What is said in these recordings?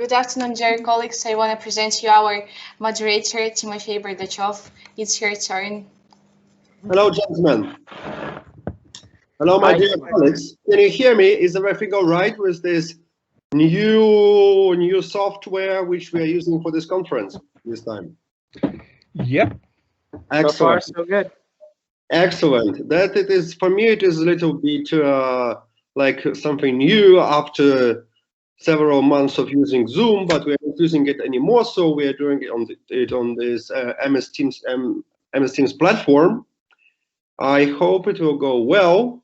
Good afternoon, dear colleagues. I want to present to you our moderator, Timofey Berdachov. It's your turn. Hello, gentlemen. Hello, my dear colleagues. Can you hear me? Is everything all right with this new software which we are using for this conference this time? Yep. Excellent. So far, so good. Excellent. That it is, for me, it is a little bit like something new after several months of using Zoom, but we are not using it anymore. So we are doing it on this MS Teams platform. I hope it will go well.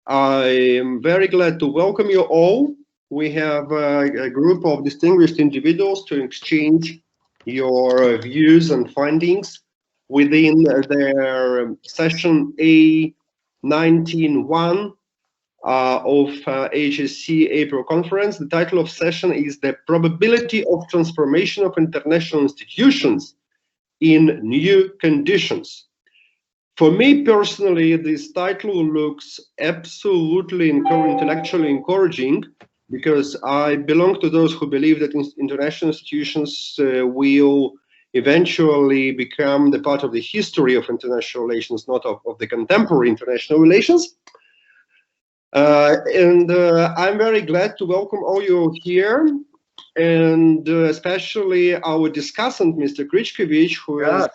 I am very glad to welcome you all. We have a group of distinguished individuals to exchange your views and findings within their session A-19-1 of HSC April conference. The title of session is The Probability of Transformation of International Institutions in New Conditions. For me personally, this title looks absolutely intellectually encouraging, because I belong to those who believe that international institutions will eventually become the part of the history of international relations, not of the contemporary international relations. I'm very glad to welcome all you here, and especially our discussant, Mr. Krichkovich, who is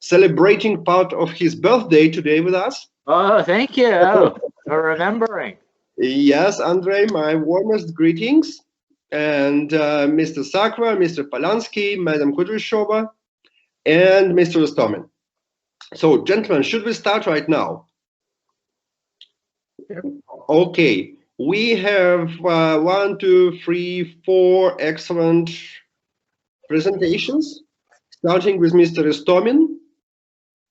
celebrating part of his birthday today with us. Oh, thank you for remembering. Yes, Andrei, my warmest greetings. And Mr. Sakra, Mr. Polansky, Madam Kudryshova, and Mr. Istomin. So, gentlemen, should we start right now? Yep. Okay, we have 1, 2, 3, 4 excellent presentations, starting with Mr. Istomin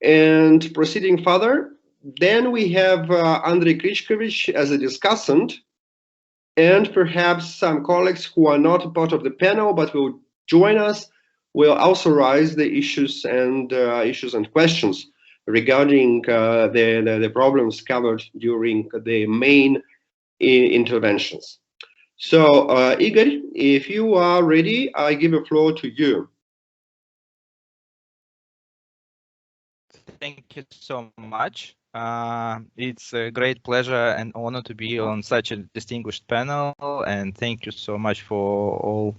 and proceeding further. Then we have Andrei Krichkovich as a discussant, and perhaps some colleagues who are not part of the panel but will join us will also raise the issues and questions regarding the problems covered during the main interventions. So, Igor, if you are ready, I give the floor to you. Thank you so much. It's a great pleasure and honor to be on such a distinguished panel, and thank you so much for all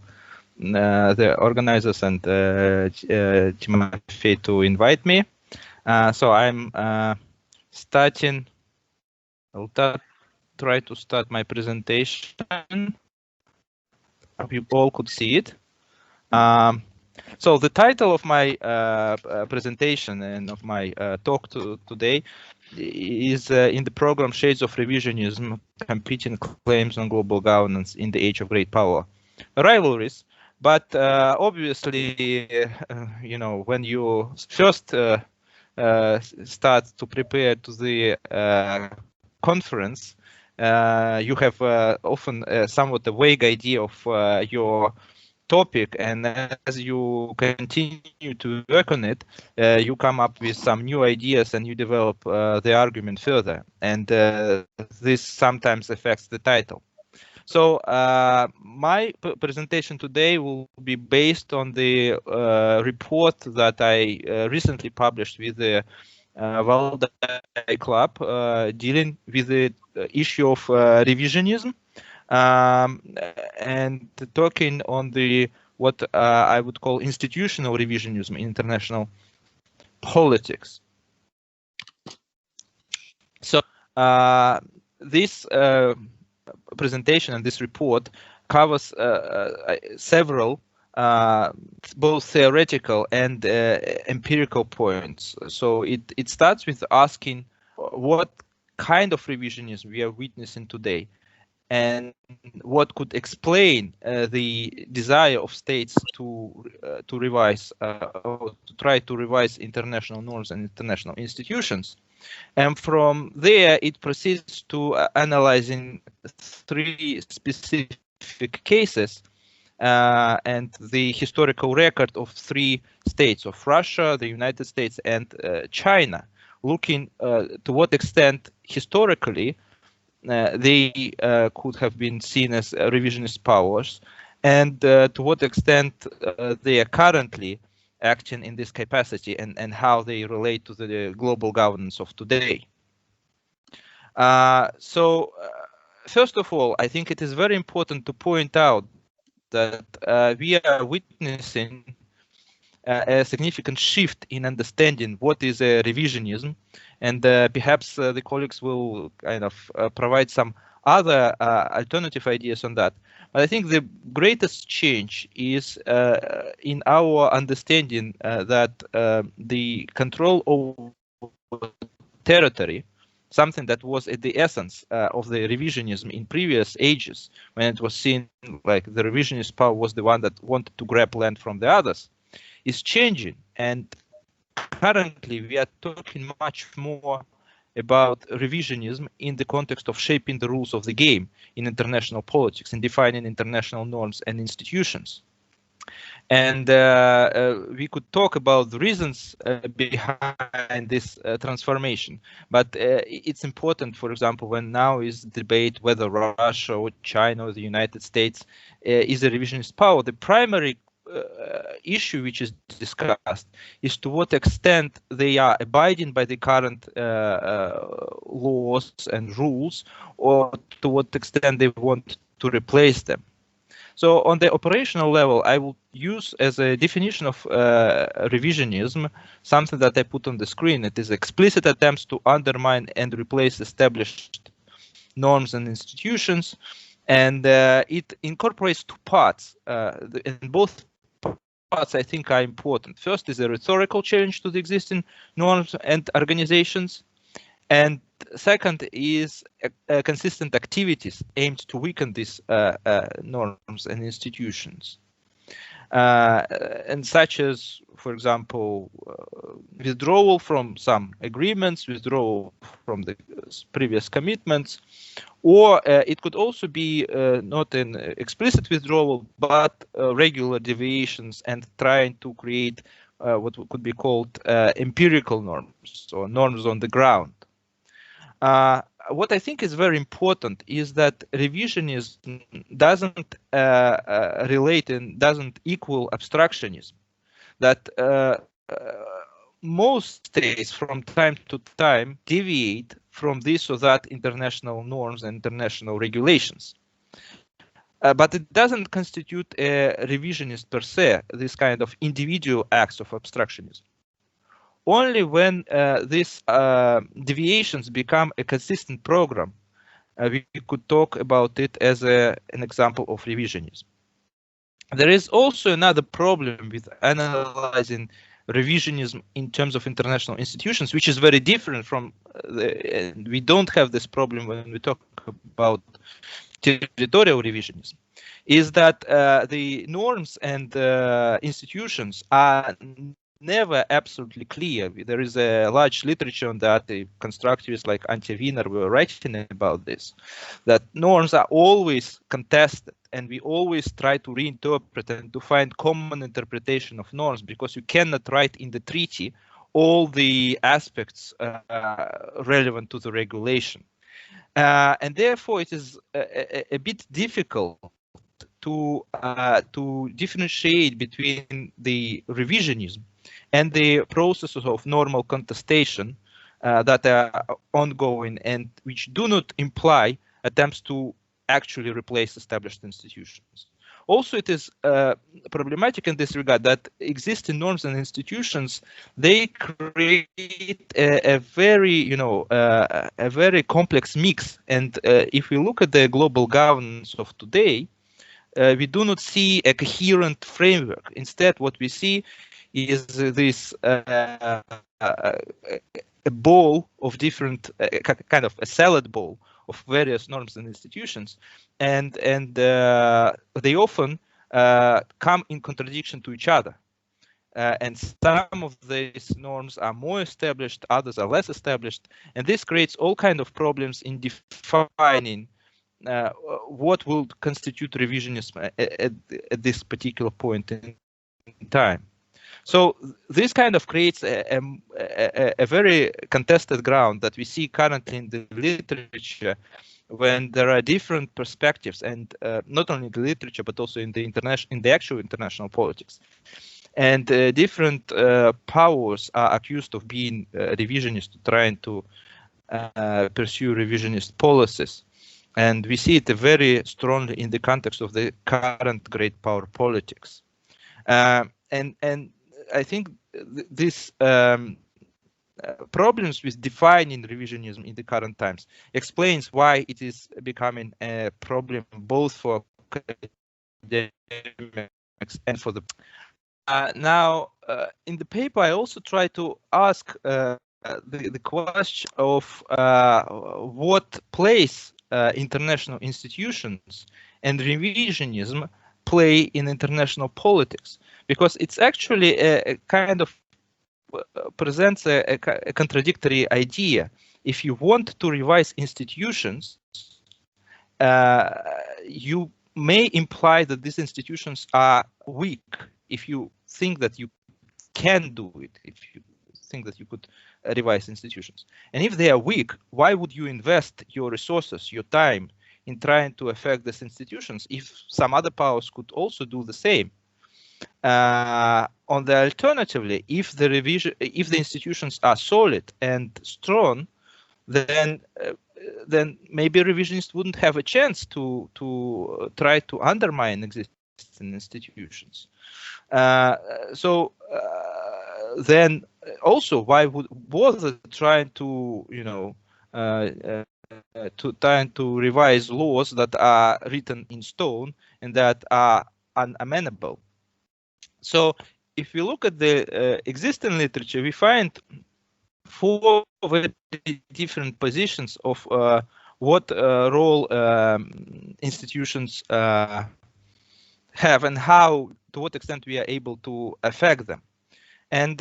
the organizers and Timofey to invite me. So I'm starting. I'll try to start my presentation. Hope you all could see it. So the title of my presentation and of my talk today is in the program Shades of Revisionism, Competing Claims on Global Governance in the Age of Great Power Rivalries. But obviously, you know, when you first start to prepare to the conference, you have often somewhat a vague idea of your topic, and as you continue to work on it, you come up with some new ideas and you develop the argument further, and this sometimes affects the title. So my presentation today will be based on the report that I recently published with the Valdai Club dealing with the issue of revisionism, and talking on the what I would call institutional revisionism in international politics. So this presentation and this report covers several both theoretical and empirical points. So it starts with asking what kind of revisionism we are witnessing today, and what could explain the desire of states to revise or to try to revise international norms and international institutions. And from there, it proceeds to analyzing 3 specific cases and the historical record of 3 states, of Russia, the United States, and China, looking to what extent historically they could have been seen as revisionist powers, and to what extent they are currently acting in this capacity, and how they relate to the global governance of today. First of all, I think it is very important to point out that we are witnessing a significant shift in understanding what is a revisionism, and perhaps the colleagues will kind of provide some other alternative ideas on that. But I think the greatest change is in our understanding that the control over territory, something that was at the essence of the revisionism in previous ages, when it was seen like the revisionist power was the one that wanted to grab land from the others, is changing. And currently we are talking much more about revisionism in the context of shaping the rules of the game in international politics and defining international norms and institutions. And we could talk about the reasons behind this transformation, but it's important, for example, when now is debate whether Russia or China or the United States is a revisionist power, the primary issue which is discussed is to what extent they are abiding by the current laws and rules, or to what extent they want to replace them. So on the operational level, I will use as a definition of revisionism something that I put on the screen. It is explicit attempts to undermine and replace established norms and institutions. And it incorporates two parts, and both parts I think are important. First is a rhetorical challenge to the existing norms and organizations. And second is consistent activities aimed to weaken these norms and institutions. And such as, for example, withdrawal from some agreements, withdrawal from the previous commitments, or it could also be not an explicit withdrawal, but regular deviations and trying to create what could be called empirical norms, or norms on the ground. What I think is very important is that revisionism doesn't relate and doesn't equal abstractionism. That most states from time to time deviate from this or that international norms and international regulations. But it doesn't constitute a revisionist per se, this kind of individual acts of abstractionism. Only when these deviations become a consistent program, we could talk about it as an example of revisionism. There is also another problem with analyzing revisionism in terms of international institutions, which is very different from we don't have this problem when we talk about territorial revisionism, is that the norms and institutions are never absolutely clear. There is a large literature on that. The constructivists like Wiener were writing about this, that norms are always contested, and we always try to reinterpret and to find common interpretation of norms, because you cannot write in the treaty all the aspects relevant to the regulation. And therefore it is a bit difficult to differentiate between the revisionism and the processes of normal contestation that are ongoing and which do not imply attempts to actually replace established institutions. Also, it is problematic in this regard that existing norms and institutions, they create a very, a very complex mix. And if we look at the global governance of today, we do not see a coherent framework. Instead, what we see is this a bowl of different, kind of a salad bowl of various norms and institutions, and they often come in contradiction to each other. And some of these norms are more established, others are less established, and this creates all kinds of problems in defining what will constitute revisionism at this particular point in time. So this kind of creates a very contested ground that we see currently in the literature, when there are different perspectives, and not only in the literature but also in the actual international politics, and different powers are accused of being revisionist, trying to pursue revisionist policies. And we see it very strongly in the context of the current great power politics. And I think this problems with defining revisionism in the current times explains why it is becoming a problem both for academics and for the now in the paper I also try to ask the question of what place international institutions and revisionism play in international politics, because it's actually a kind of presents a contradictory idea. If you want to revise institutions, you may imply that these institutions are weak if you think that you can do it, if you think that you could revise institutions. And if they are weak, why would you invest your resources, your time in trying to affect these institutions if some other powers could also do the same? On the alternatively, if the institutions are solid and strong, then maybe revisionists wouldn't have a chance to try to undermine existing institutions. Then also, why would bother trying to trying to revise laws that are written in stone and that are unamenable? So if we look at the existing literature, we find 4 very different positions of what role institutions have and how, to what extent we are able to affect them. And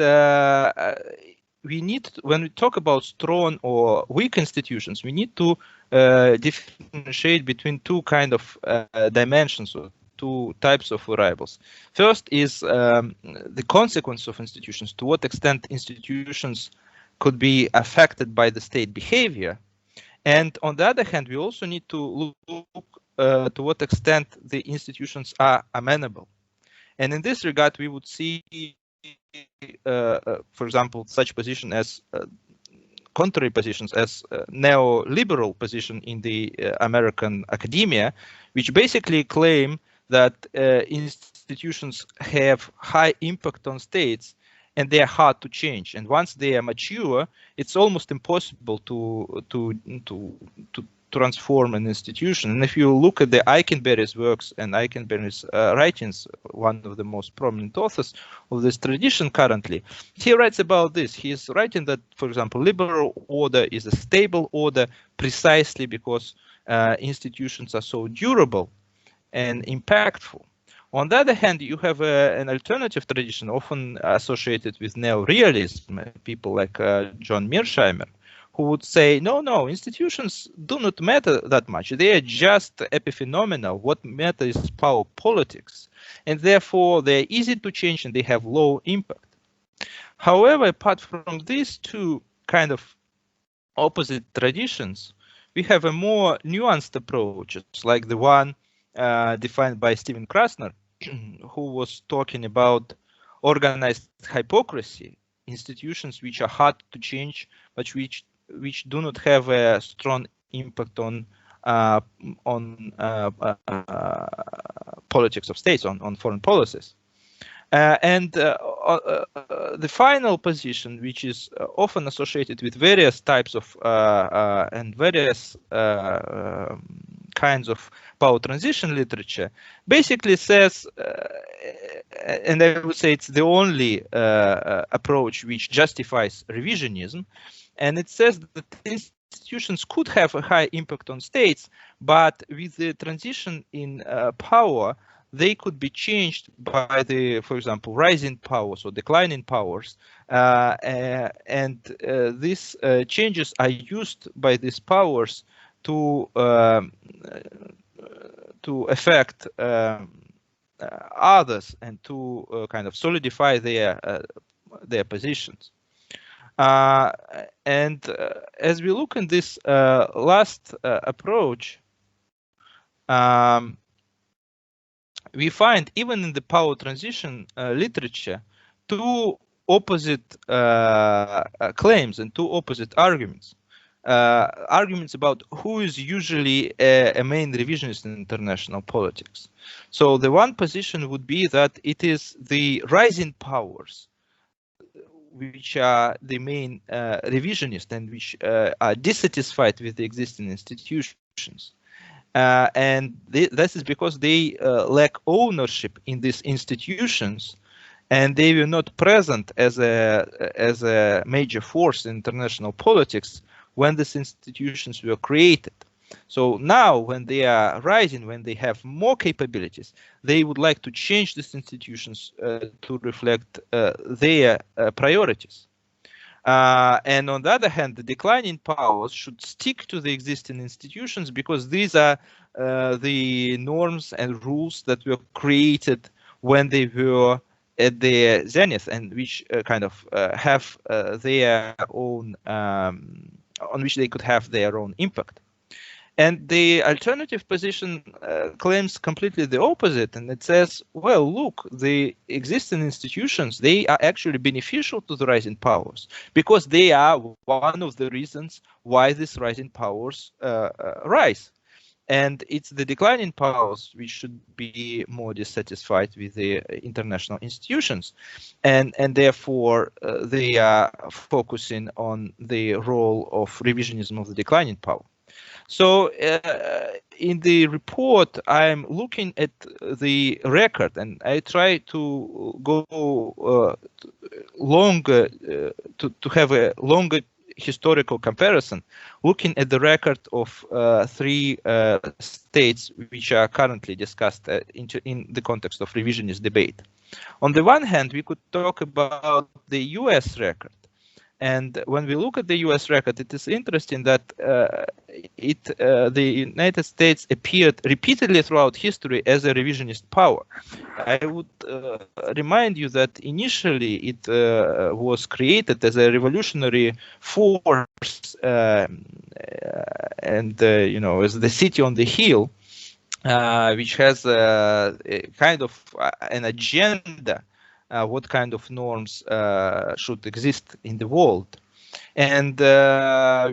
we need, when we talk about strong or weak institutions, we need to differentiate between 2 kind of dimensions, or 2 types of variables. First is the consequence of institutions, to what extent institutions could be affected by the state behavior. And on the other hand, we also need to look to what extent the institutions are amenable. And in this regard, we would see, for example, such position as contrary positions as neoliberal position in the American academia, which basically claim that institutions have high impact on states and they are hard to change. And once they are mature, it's almost impossible to transform an institution. And if you look at the Eikenberry's works and Eikenberry's writings, one of the most prominent authors of this tradition currently, he writes about this. He is writing that, for example, liberal order is a stable order precisely because institutions are so durable and impactful. On the other hand, you have an alternative tradition often associated with neo-realism, people like John Mearsheimer, who would say, no, institutions do not matter that much. They are just epiphenomenal. What matters is power politics. And therefore, they're easy to change and they have low impact. However, apart from these 2 kind of opposite traditions, we have a more nuanced approach, like the one defined by Stephen Krasner, who was talking about organized hypocrisy, institutions which are hard to change, but which do not have a strong impact on politics of states, on foreign policies. And the final position, which is often associated with various types of and various kinds of power transition literature, basically says, and I would say it's the only approach which justifies revisionism, and it says that institutions could have a high impact on states, but with the transition in power, they could be changed by the, for example, rising powers or declining powers, and these changes are used by these powers to affect others and to kind of solidify their positions. As we look in this last approach, we find even in the power transition literature two opposite claims and two opposite arguments. Arguments about who is usually a main revisionist in international politics. So the one position would be that it is the rising powers which are the main revisionist and which are dissatisfied with the existing institutions. And this is because they lack ownership in these institutions, and they were not present as a major force in international politics when these institutions were created. So now, when they are rising, when they have more capabilities, they would like to change these institutions to reflect their priorities. And on the other hand, the declining powers should stick to the existing institutions because these are the norms and rules that were created when they were at their zenith and which kind of have their own, on which they could have their own impact. And the alternative position claims completely the opposite, and it says, well, look, the existing institutions, they are actually beneficial to the rising powers because they are one of the reasons why these rising powers rise. And it's the declining powers which should be more dissatisfied with the international institutions. And therefore, they are focusing on the role of revisionism of the declining power. So in the report, I'm looking at the record, and I try to go longer, to have a longer historical comparison, looking at the record of three states which are currently discussed in the context of revisionist debate. On the one hand, we could talk about the US record. And when we look at the US record, it is interesting that the United States appeared repeatedly throughout history as a revisionist power. I would remind you that initially it was created as a revolutionary force and, you know, as the city on the hill, which has a kind of an agenda. What kind of norms should exist in the world. And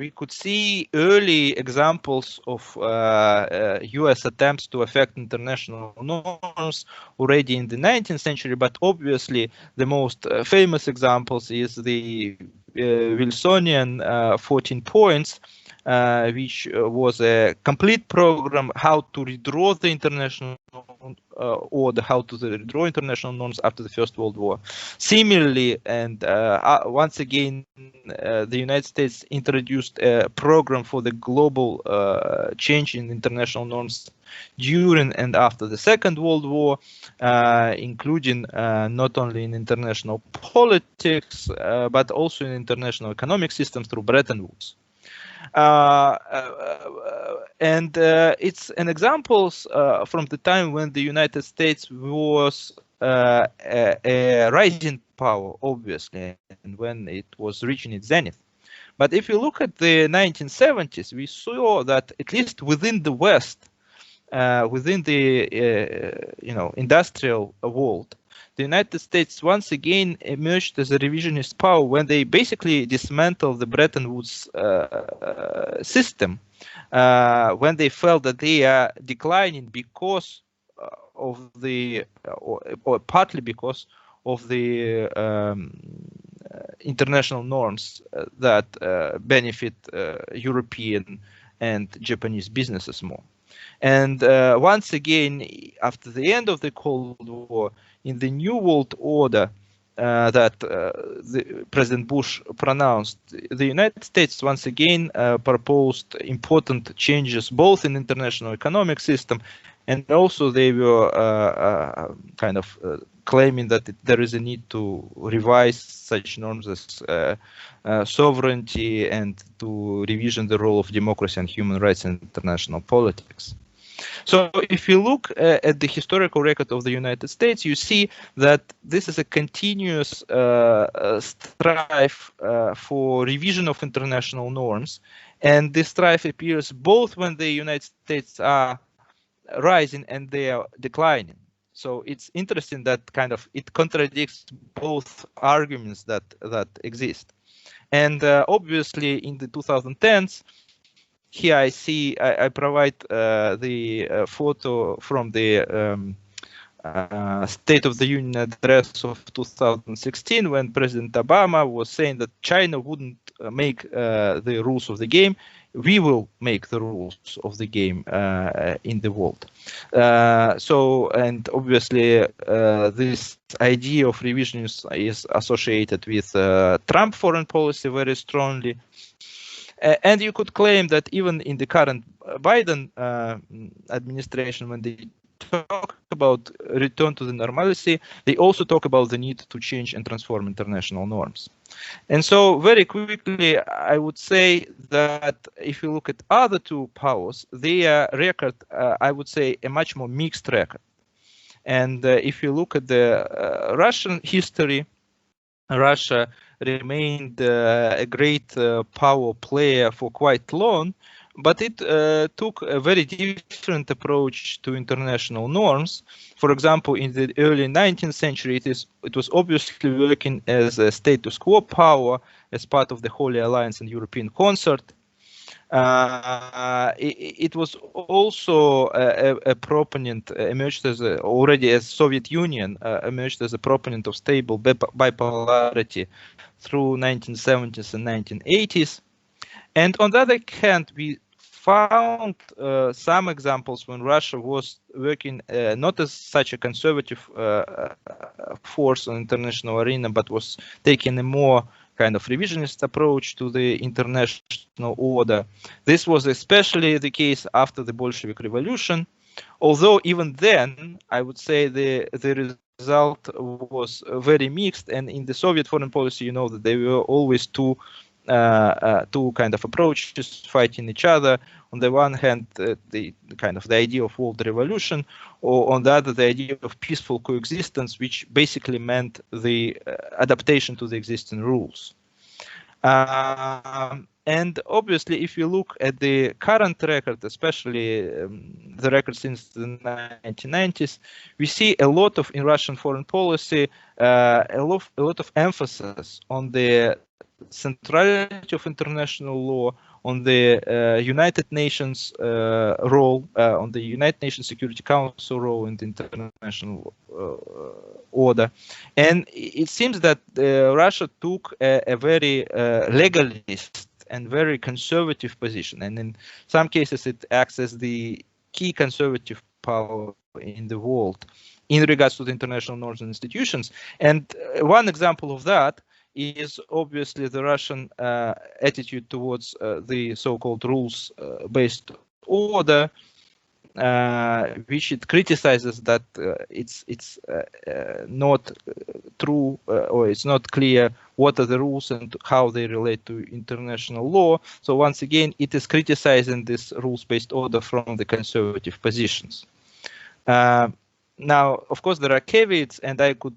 we could see early examples of US attempts to affect international norms already in the 19th century, but obviously the most famous examples is the Wilsonian 14 points, which was a complete program how to redraw the international order, how to redraw international norms after the First World War. Similarly, and once again, the United States introduced a program for the global change in international norms during and after the Second World War, including not only in international politics, but also in international economic systems through Bretton Woods. And it's an examples from the time when the United States was a rising power, obviously, and when it was reaching its zenith. But if you look at the 1970s, we saw that at least within the West, within the industrial world, the United States once again emerged as a revisionist power when they basically dismantled the Bretton Woods system, when they felt that they are declining because of the, or partly because of the international norms that benefit European and Japanese businesses more. And once again, after the end of the Cold War, in the New World Order that President Bush pronounced, the United States once again proposed important changes both in international economic system, and also they were kind of claiming that there is a need to revise such norms as sovereignty and to revision the role of democracy and human rights in international politics. So if you look at the historical record of the United States, you see that this is a continuous strife for revision of international norms. And this strife appears both when the United States are rising and they are declining. So it's interesting that kind of it contradicts both arguments that exist. And obviously in the 2010s, here I provide the photo from the State of the Union address of 2016, when President Obama was saying that China wouldn't make the rules of the game. We will make the rules of the game in the world. So, and obviously this idea of revisionism is associated with Trump foreign policy very strongly. And you could claim that even in the current Biden administration, when they talk about return to the normalcy, they also talk about the need to change and transform international norms. And so very quickly, I would say that if you look at other two powers, their record, I would say a much more mixed record. And if you look at the Russian history, Russia remained a great power player for quite long, but it took a very different approach to international norms. For example, in the early 19th century, it was obviously working as a status quo power as part of the Holy Alliance and European concert. It was also a proponent, emerged as already as Soviet Union, emerged as a proponent of stable bipolarity through 1970s and 1980s. And on the other hand, we found some examples when Russia was working not as such a conservative force on international arena, but was taking a more kind of revisionist approach to the international order. This was especially the case after the Bolshevik Revolution, although even then, I would say the result was very mixed. And in the Soviet foreign policy, you know that there were always two kind of approaches fighting each other. On the one hand, the kind of the idea of world revolution, or on the other, the idea of peaceful coexistence, which basically meant the adaptation to the existing rules. And obviously, if you look at the current record, especially the record since the 1990s, we see a lot of, in Russian foreign policy, a lot of emphasis on the centrality of international law, on the United Nations role, on the United Nations Security Council role in the international order. And it seems that Russia took a very legalist and very conservative position. And in some cases, it acts as the key conservative power in the world in regards to the international norms and institutions. And one example of that is obviously the Russian attitude towards the so-called rules-based order, which it criticizes that it's not true, or it's not clear what are the rules and how they relate to international law. So once again, it is criticizing this rules-based order from the conservative positions. Now, of course, there are caveats, and I could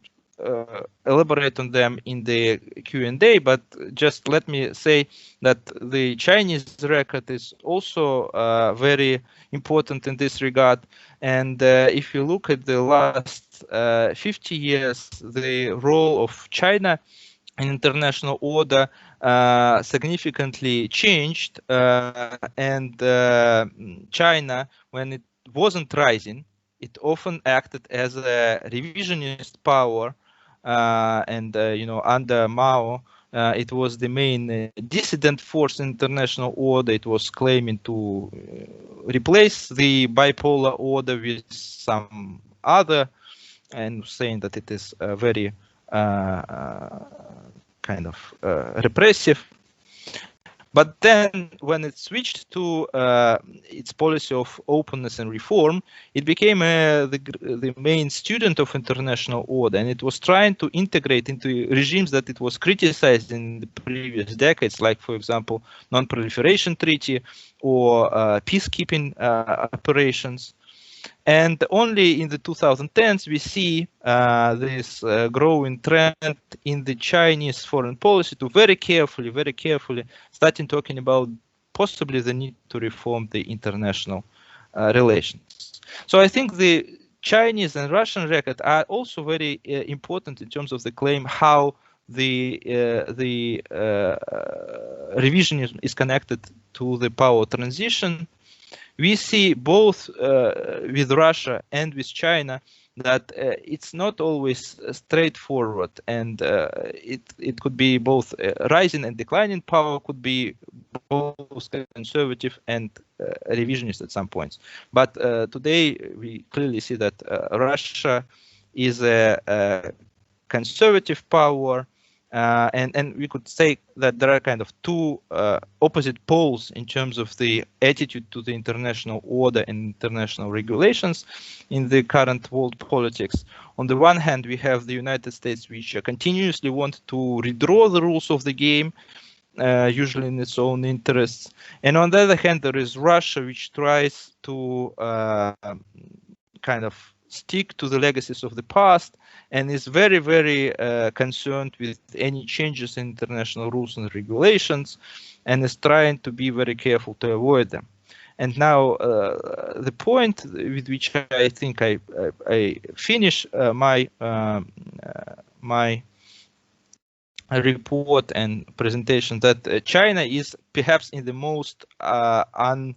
elaborate on them in the Q&A, but just let me say that the Chinese record is also very important in this regard. And if you look at the last 50 years, the role of China in international order significantly changed. And China, when it wasn't rising, it often acted as a revisionist power. And under Mao, it was the main dissident force in international order. It was claiming to replace the bipolar order with some other, and saying that it is very kind of repressive. But then when it switched to its policy of openness and reform, it became the main student of international order, and it was trying to integrate into regimes that it was criticized in the previous decades, like, for example, non-proliferation treaty or peacekeeping operations. And only in the 2010s we see this growing trend in the Chinese foreign policy to very carefully starting talking about possibly the need to reform the international relations. So I think the Chinese and Russian record are also very important in terms of the claim how the revisionism is connected to the power transition. We see both with Russia and with China that it's not always straightforward, and it could be both rising and declining power, could be both conservative and revisionist at some points. But today we clearly see that Russia is a conservative power. And we could say that there are kind of two opposite poles in terms of the attitude to the international order and international regulations in the current world politics. On the one hand, we have the United States, which continuously want to redraw the rules of the game, usually in its own interests. And on the other hand, there is Russia, which tries to kind of stick to the legacies of the past and is very concerned with any changes in international rules and regulations, and is trying to be very careful to avoid them. And now the point with which I think I finish my report and presentation, that China is perhaps in the most unknown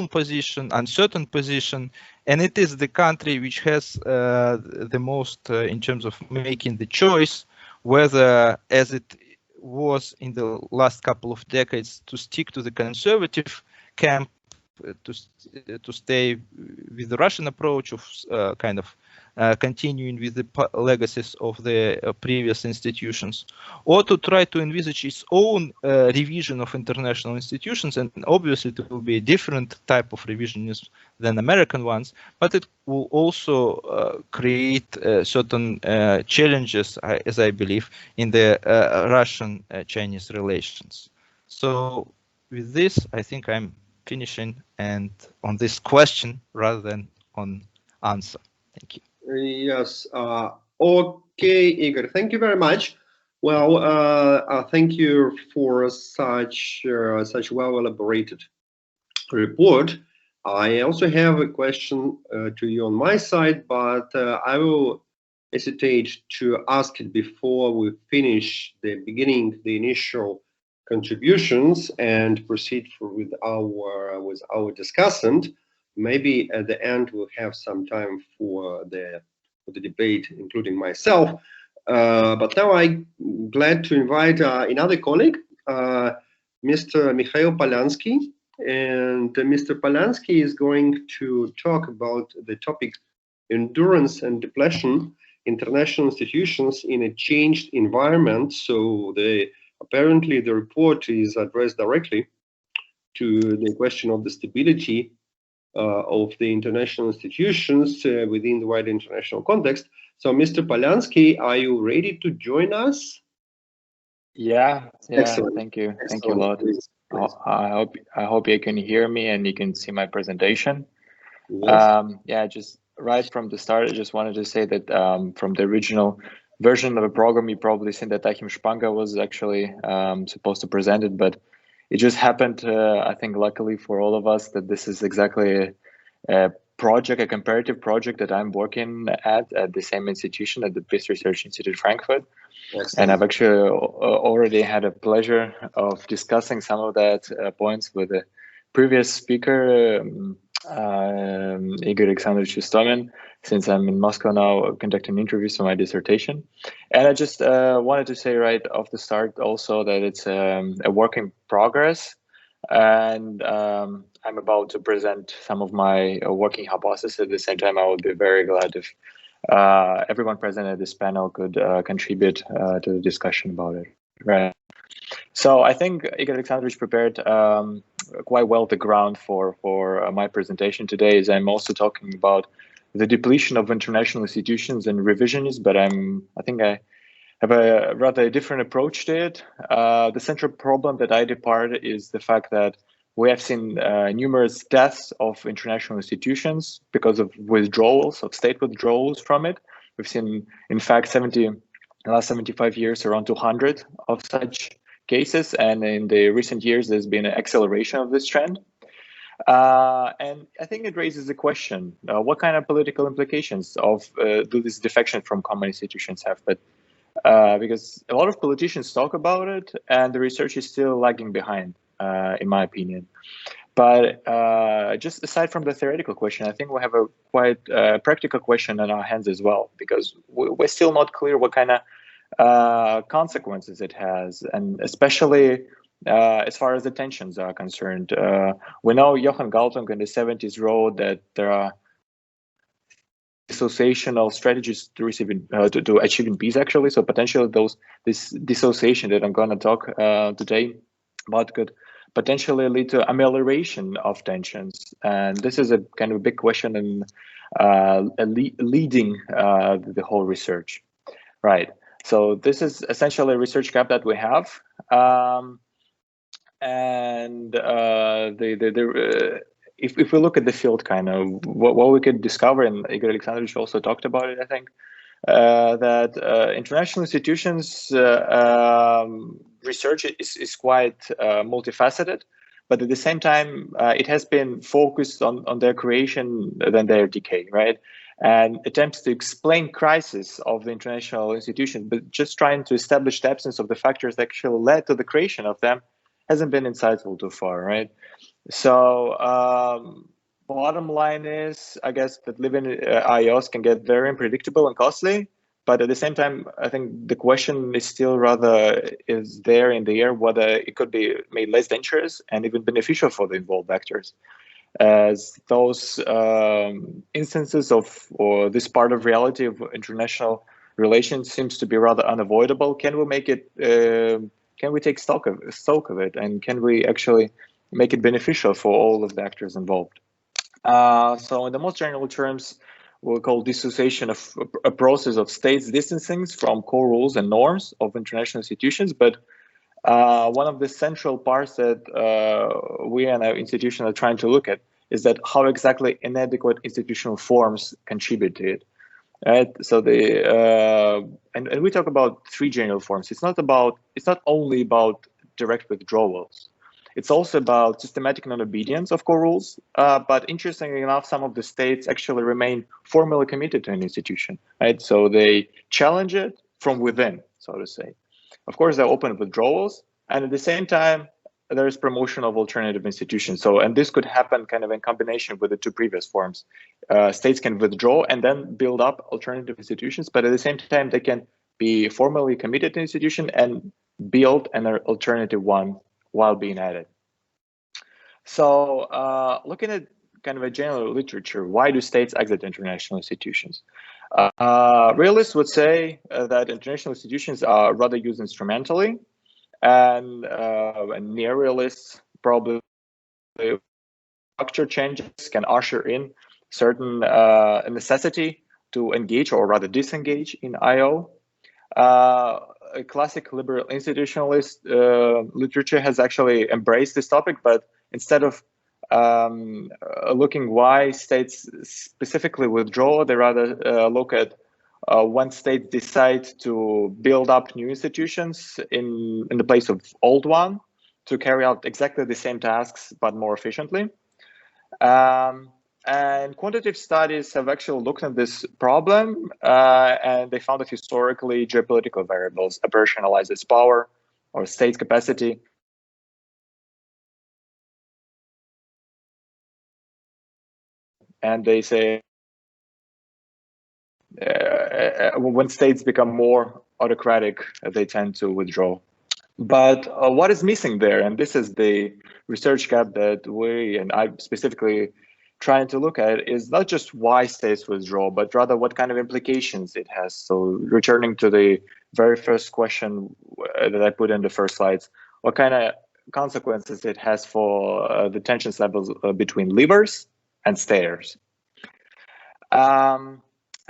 position, uncertain position, and it is the country which has the most in terms of making the choice whether, as it was in the last couple of decades, to stick to the conservative camp, to stay with the Russian approach of kind of continuing with the legacies of the previous institutions, or to try to envisage its own revision of international institutions. And obviously it will be a different type of revisionism than American ones, but it will also create certain challenges, as I believe, in the Russian-Chinese relations. So with this, I think I'm finishing, and on this question rather than on answer. Thank you. Yes. Okay, Igor. Thank you very much. Well, thank you for such well elaborated report. I also have a question to you on my side, but I will hesitate to ask it before we finish the initial contributions and proceed with our discussant. Maybe at the end we'll have some time for the debate, including myself. But now I'm glad to invite another colleague, Mr. Mikhail Polyansky. And Mr. Polyansky is going to talk about the topic endurance and depletion, international institutions in a changed environment. So apparently the report is addressed directly to the question of the stability of the international institutions within the wider international context. So, Mr. Polyansky, are you ready to join us? Yeah. Excellent. Thank you. Thank you a lot. I hope you can hear me and you can see my presentation. Yes. Just right from the start, I just wanted to say that from the original version of the program, you probably seen that Achim Spanga was actually supposed to present it, but it just happened, I think, luckily for all of us, that this is exactly a project, a comparative project that I'm working at the same institution, at the Peace Research Institute Frankfurt. Excellent. And I've actually already had a pleasure of discussing some of that points with the previous speaker, Igor Alexandrovich Istomin, since I'm in Moscow now conducting interviews for my dissertation. And I just wanted to say right off the start also that it's a work in progress, and I'm about to present some of my working hypotheses. At the same time, I would be very glad if everyone present at this panel could contribute to the discussion about it. Right. So I think Igor Alexandrovich prepared quite well the ground for my presentation today, as I'm also talking about the depletion of international institutions and revisionism, but I think I have a rather different approach to it. The central problem that I depart is the fact that we have seen numerous deaths of international institutions because of withdrawals, of state withdrawals from it. We've seen, in fact, in the last 75 years, around 200 of such cases. And in the recent years, there's been an acceleration of this trend. And I think it raises the question, what kind of political implications do this defection from common institutions have? But because a lot of politicians talk about it, and the research is still lagging behind, in my opinion. But just aside from the theoretical question, I think we have a quite practical question on our hands as well, because we're still not clear what kind of consequences it has, and especially as far as the tensions are concerned. We know Johann Galtung in the 70s wrote that there are dissociational strategies to achieving peace, actually. So potentially this dissociation that I'm going to talk today about could potentially lead to amelioration of tensions. And this is a kind of a big question and leading the whole research. Right. So this is essentially a research gap that we have. If we look at the field, kind of what we could discover, and Igor Alexandrovich also talked about it, I think, that international institutions research is quite multifaceted, but at the same time, it has been focused on their creation than their decay, right? And attempts to explain crisis of the international institution, but just trying to establish the absence of the factors that actually led to the creation of them hasn't been insightful too far, right? So bottom line is, I guess, that living IOs can get very unpredictable and costly, but at the same time, I think the question is still rather is there in the air whether it could be made less dangerous and even beneficial for the involved actors, as those instances of or this part of reality of international relations seems to be rather unavoidable. Can we make it? Can we take stock of it, and can we actually make it beneficial for all of the actors involved? So in the most general terms, we'll call dissociation of a process of states distancing from core rules and norms of international institutions. But one of the central parts that we and our institution are trying to look at is that how exactly inadequate institutional forms contribute to it. Right. So and we talk about three general forms. It's not only about direct withdrawals. It's also about systematic non-obedience of core rules. But interestingly enough, some of the states actually remain formally committed to an institution. Right. So they challenge it from within, so to say. Of course, they're open withdrawals, and at the same time, there is promotion of alternative institutions. So, and this could happen kind of in combination with the two previous forms. States can withdraw and then build up alternative institutions, but at the same time, they can be formally committed to an institution and build an alternative one while being added. So, looking at kind of a general literature, why do states exit international institutions? Realists would say that international institutions are rather used instrumentally, and neorealists probably structure changes can usher in certain necessity to engage or rather disengage in IO. A classic liberal institutionalist literature has actually embraced this topic, but instead of looking why states specifically withdraw, they rather look at when states decide to build up new institutions in the place of old one to carry out exactly the same tasks, but more efficiently. And quantitative studies have actually looked at this problem, and they found that historically geopolitical variables operationalizes power or state's capacity. And they say when states become more autocratic, they tend to withdraw. But what is missing there, and this is the research gap that we and I specifically trying to look at, is not just why states withdraw, but rather what kind of implications it has. So returning to the very first question that I put in the first slides, what kind of consequences it has for the tensions levels between levers and stayers. And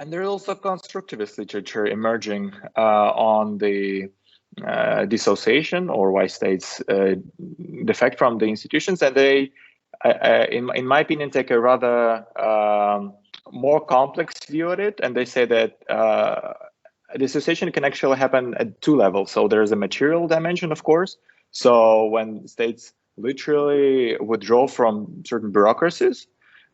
there is also constructivist literature emerging on the dissociation, or why states defect from the institutions, and they, in my opinion, take a rather more complex view of it, and they say that dissociation can actually happen at two levels. So there's a material dimension, of course. So when states literally withdraw from certain bureaucracies,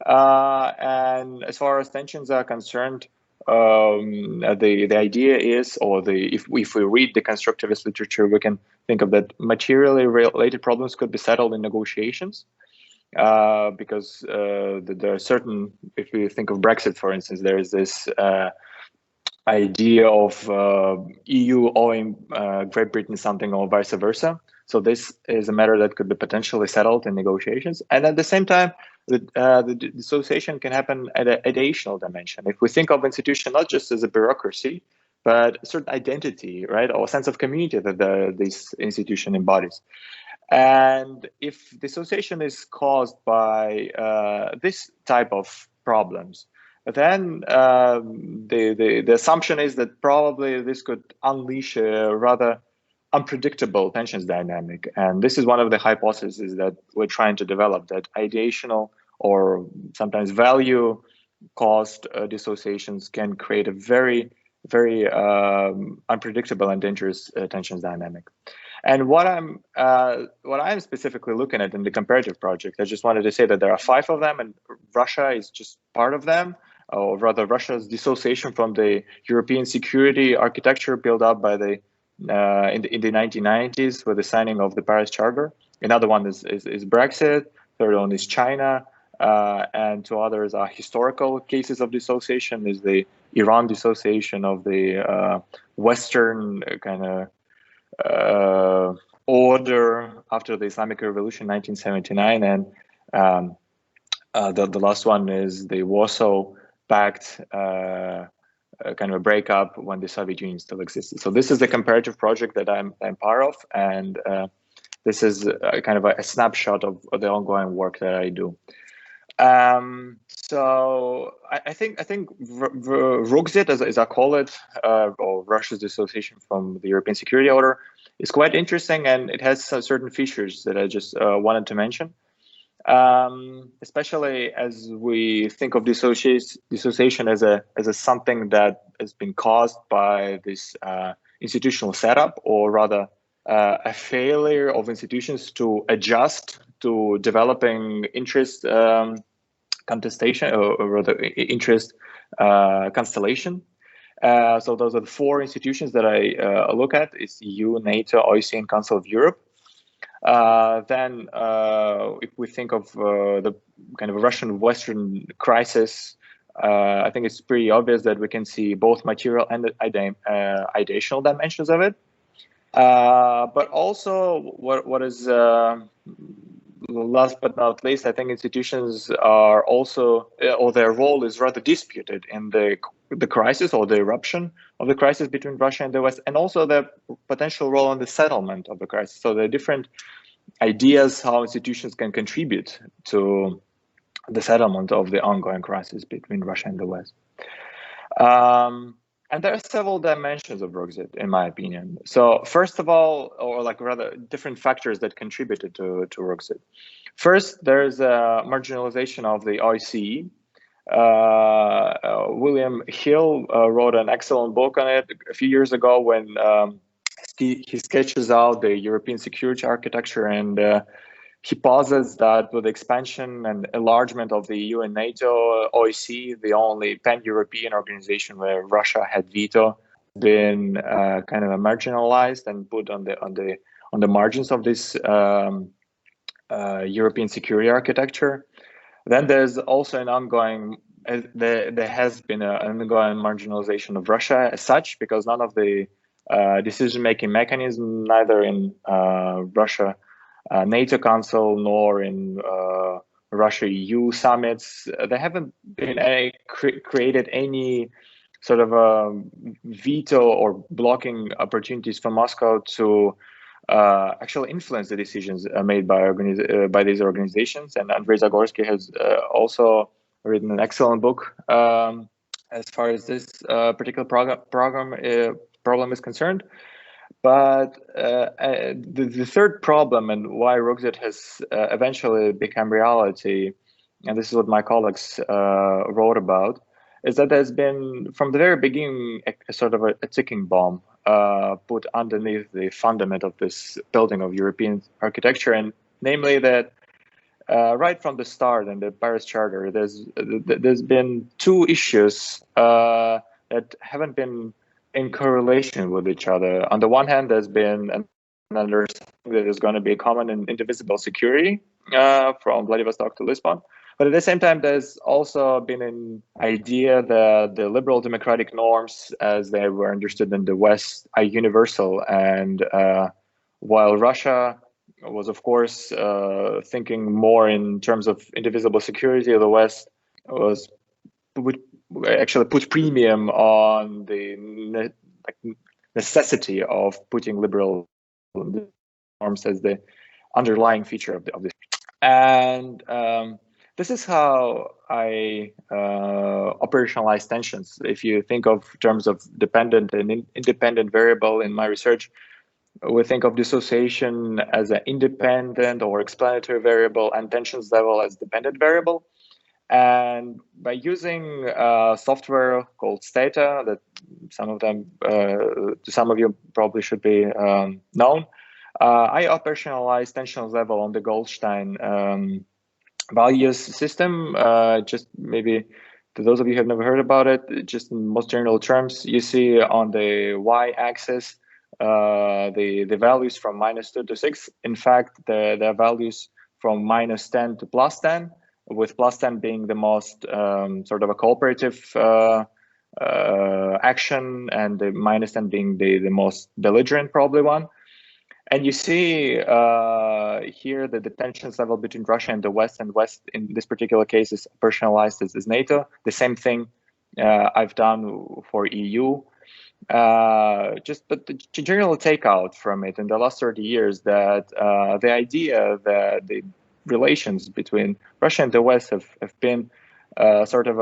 and as far as tensions are concerned, the idea is, or if we read the constructivist literature, we can think of that materially related problems could be settled in negotiations, because there are certain, if we think of Brexit, for instance, there is this idea of EU owing Great Britain something or vice versa. So this is a matter that could be potentially settled in negotiations. And at the same time, the dissociation can happen at an ideational dimension. If we think of institution not just as a bureaucracy, but a certain identity, right, or a sense of community that this institution embodies. And if dissociation is caused by this type of problems, then the assumption is that probably this could unleash a rather unpredictable tensions dynamic. And this is one of the hypotheses that we're trying to develop, that ideational or sometimes value caused dissociations can create a very, very unpredictable and dangerous tensions dynamic. And what I'm specifically looking at in the comparative project, I just wanted to say that there are 5 of them, and Russia is just part of them, or rather Russia's dissociation from the European security architecture built up by the in the 1990s with the signing of the Paris Charter. Another one is Brexit. Third one is China, and 2 others are historical cases of dissociation. Is the Iran dissociation of the Western kind of order after the Islamic Revolution, 1979, and the last one is the Warsaw Pact. Kind of a breakup when the Soviet Union still existed. So this is the comparative project that I'm part of, and this is kind of a snapshot of the ongoing work that I do. So I think RUGZIT, as I call it, or Russia's dissociation from the European Security Order, is quite interesting, and it has some certain features that I just wanted to mention. Especially as we think of dissociation as a something that has been caused by this institutional setup, or rather a failure of institutions to adjust to developing interest contestation, or rather interest constellation. So those are the 4 institutions that I look at: is EU, NATO, OSCE, and Council of Europe. Then if we think of the kind of Russian Western crisis, I think it's pretty obvious that we can see both material and ideational dimensions of it. But also what is last but not least, I think institutions are also, or their role is rather disputed in the crisis, or the eruption of the crisis between Russia and the West, and also the potential role in the settlement of the crisis. So there are different ideas how institutions can contribute to the settlement of the ongoing crisis between Russia and the West. And there are several dimensions of RUGZIT, in my opinion. So first of all, or like rather different factors that contributed to RUGZIT. First, there's a marginalization of the OSCE. William Hill wrote an excellent book on it a few years ago when he sketches out the European security architecture, and he posits that with expansion and enlargement of the EU and NATO, OSCE, the only pan-European organization where Russia had veto, been kind of marginalized and put on the margins of this European security architecture. Then there's also an ongoing, there has been an ongoing marginalization of Russia as such, because none of the decision-making mechanism, neither in Russia NATO Council nor in Russia-EU summits, they haven't been created any sort of veto or blocking opportunities for Moscow to actually influence the decisions made by these organizations. And Andrei Zagorsky has also written an excellent book as far as this particular problem is concerned. But the third problem, and why Roxette has eventually become reality, and this is what my colleagues wrote about, is that there's been, from the very beginning, a sort of a ticking bomb put underneath the fundament of this building of European architecture, and namely that right from the start in the Paris Charter, there's been two issues that haven't been in correlation with each other. On the one hand, there's been an understanding that there's going to be a common and indivisible security from Vladivostok to Lisbon. But at the same time, there's also been an idea that the liberal democratic norms, as they were understood in the West, are universal. And while Russia was, of course, thinking more in terms of indivisible security, the West would actually put premium on the necessity of putting liberal norms as the underlying feature of this. And this is how I operationalize tensions. If you think of terms of dependent and independent variable in my research, we think of dissociation as an independent or explanatory variable and tensions level as dependent variable. And by using software called Stata, that some of them, to some of you probably should be known, I operationalize tension level on the Goldstein values system. Just maybe to those of you who have never heard about it, just in most general terms, you see on the y-axis the values from -2 to 6. In fact, the values from -10 to +10, with +10 being the most sort of a cooperative action, and the -10 being the most belligerent probably one. And you see here that the tensions level between Russia and the West, and West in this particular case is personalized as NATO. The same thing I've done for EU. But the general takeout from it in the last 30 years that the idea that the relations between Russia and the West have been sort of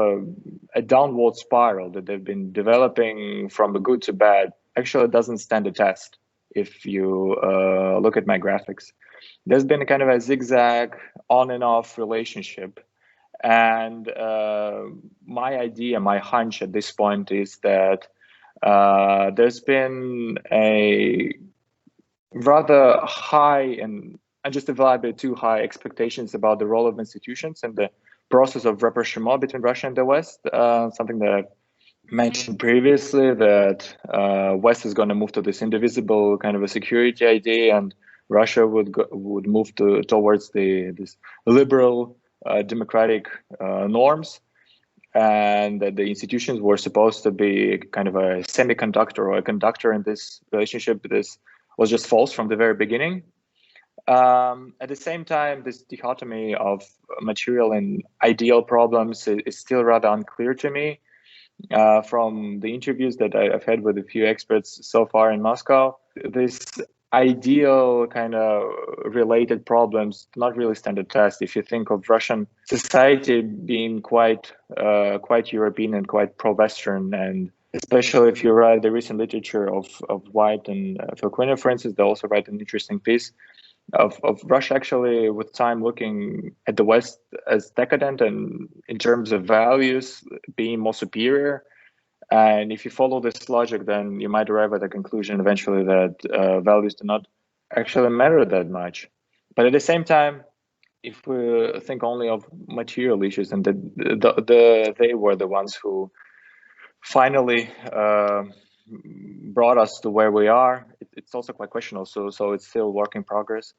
a downward spiral that they've been developing from the good to bad actually doesn't stand a test. If you look at my graphics, there's been a kind of a zigzag on and off relationship. And my idea, my hunch at this point is that there's been a rather high and unjustifiably too high expectations about the role of institutions and the process of rapprochement between Russia and the West, something that I've mentioned previously, that West is going to move to this indivisible kind of a security idea, and Russia would move towards this liberal democratic norms, and that the institutions were supposed to be kind of a semiconductor or a conductor in this relationship. This was just false from the very beginning. At the same time, this dichotomy of material and ideal problems is still rather unclear to me. From the interviews that I've had with a few experts so far in Moscow, this ideal kind of related problems do not really stand a test. If you think of Russian society being quite European and quite pro-Western, and especially if you read the recent literature of White and Filquina, for instance, they also write an interesting piece of Russia actually with time looking at the West as decadent and in terms of values being more superior. And if you follow this logic, then you might arrive at the conclusion eventually that values do not actually matter that much. But at the same time, if we think only of material issues, and they were the ones who finally brought us to where we are, it's also quite questionable. So it's still work in progress.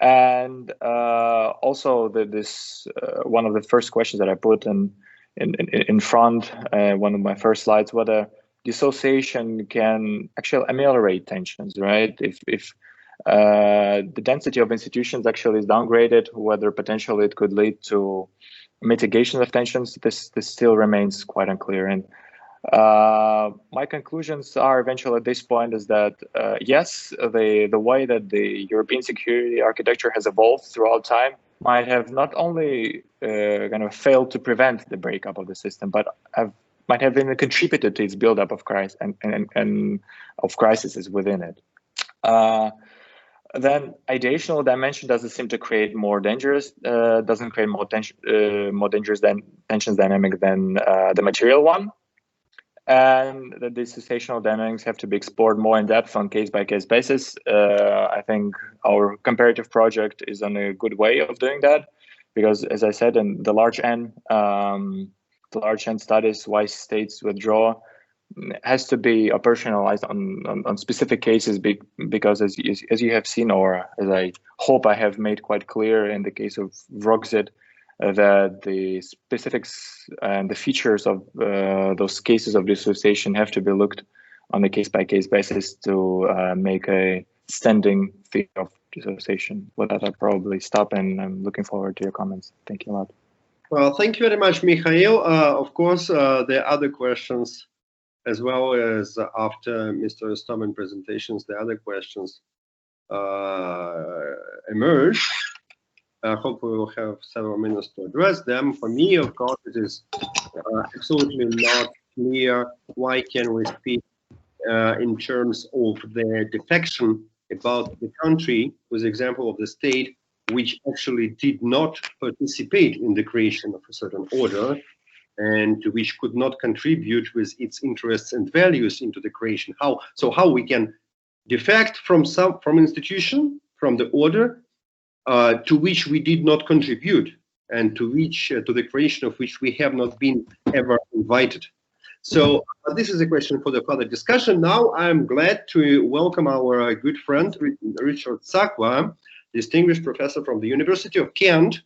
And also this one of the first questions that I put in front, one of my first slides, whether dissociation can actually ameliorate tensions, right? If the density of institutions actually is downgraded, whether potentially it could lead to mitigation of tensions, this still remains quite unclear. And My conclusions are eventually at this point is that yes, the way that the European security architecture has evolved throughout time might have not only kind of failed to prevent the breakup of the system, but might have even contributed to its buildup of crisis and of crises within it. Then ideational dimension doesn't seem to create more dangerous, doesn't create more dangerous tensions dynamic than the material one. And that the situational dynamics have to be explored more in depth on case-by-case basis. I think our comparative project is on a good way of doing that, because as I said, in the large N studies, why states withdraw has to be operationalized on specific cases, because as you have seen, or as I hope I have made quite clear in the case of Vrogzit, that the specifics and the features of those cases of dissociation have to be looked on a case-by-case basis to make a standing theory of dissociation. With that, I'll probably stop, and I'm looking forward to your comments. Thank you a lot. Well, thank you very much, Mikhail. Of course, there are other questions as well as after Mr. Stoman's presentations, the other questions emerge. I hope we will have several minutes to address them. For me, of course, it is absolutely not clear why can we speak in terms of the defection about the country, with the example of the state which actually did not participate in the creation of a certain order, and which could not contribute with its interests and values into the creation. How we can defect from institution, from the order, to which we did not contribute, and to the creation of which we have not been ever invited. So this is a question for the further discussion. Now I'm glad to welcome our good friend Richard Sakwa, distinguished professor from the University of Kent.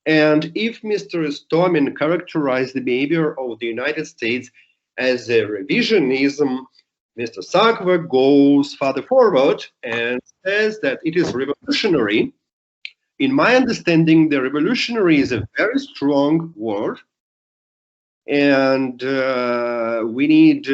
And if Mr. Stomin characterized the behavior of the United States as a revisionism, Mr. Sakwa goes further forward and says that it is revolutionary. In my understanding, the revolutionary is a very strong word, and we need,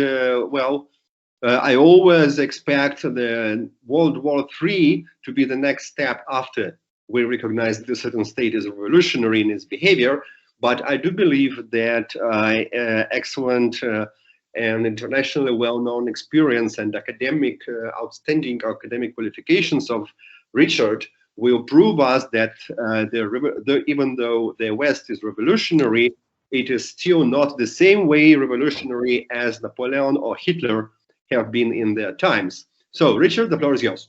I always expect the World War III to be the next step after we recognize that a certain state is revolutionary in its behavior. But I do believe that excellent and internationally well-known experience and outstanding academic qualifications of Richard will prove us that even though the West is revolutionary, it is still not the same way revolutionary as Napoleon or Hitler have been in their times. So, Richard, the floor is yours.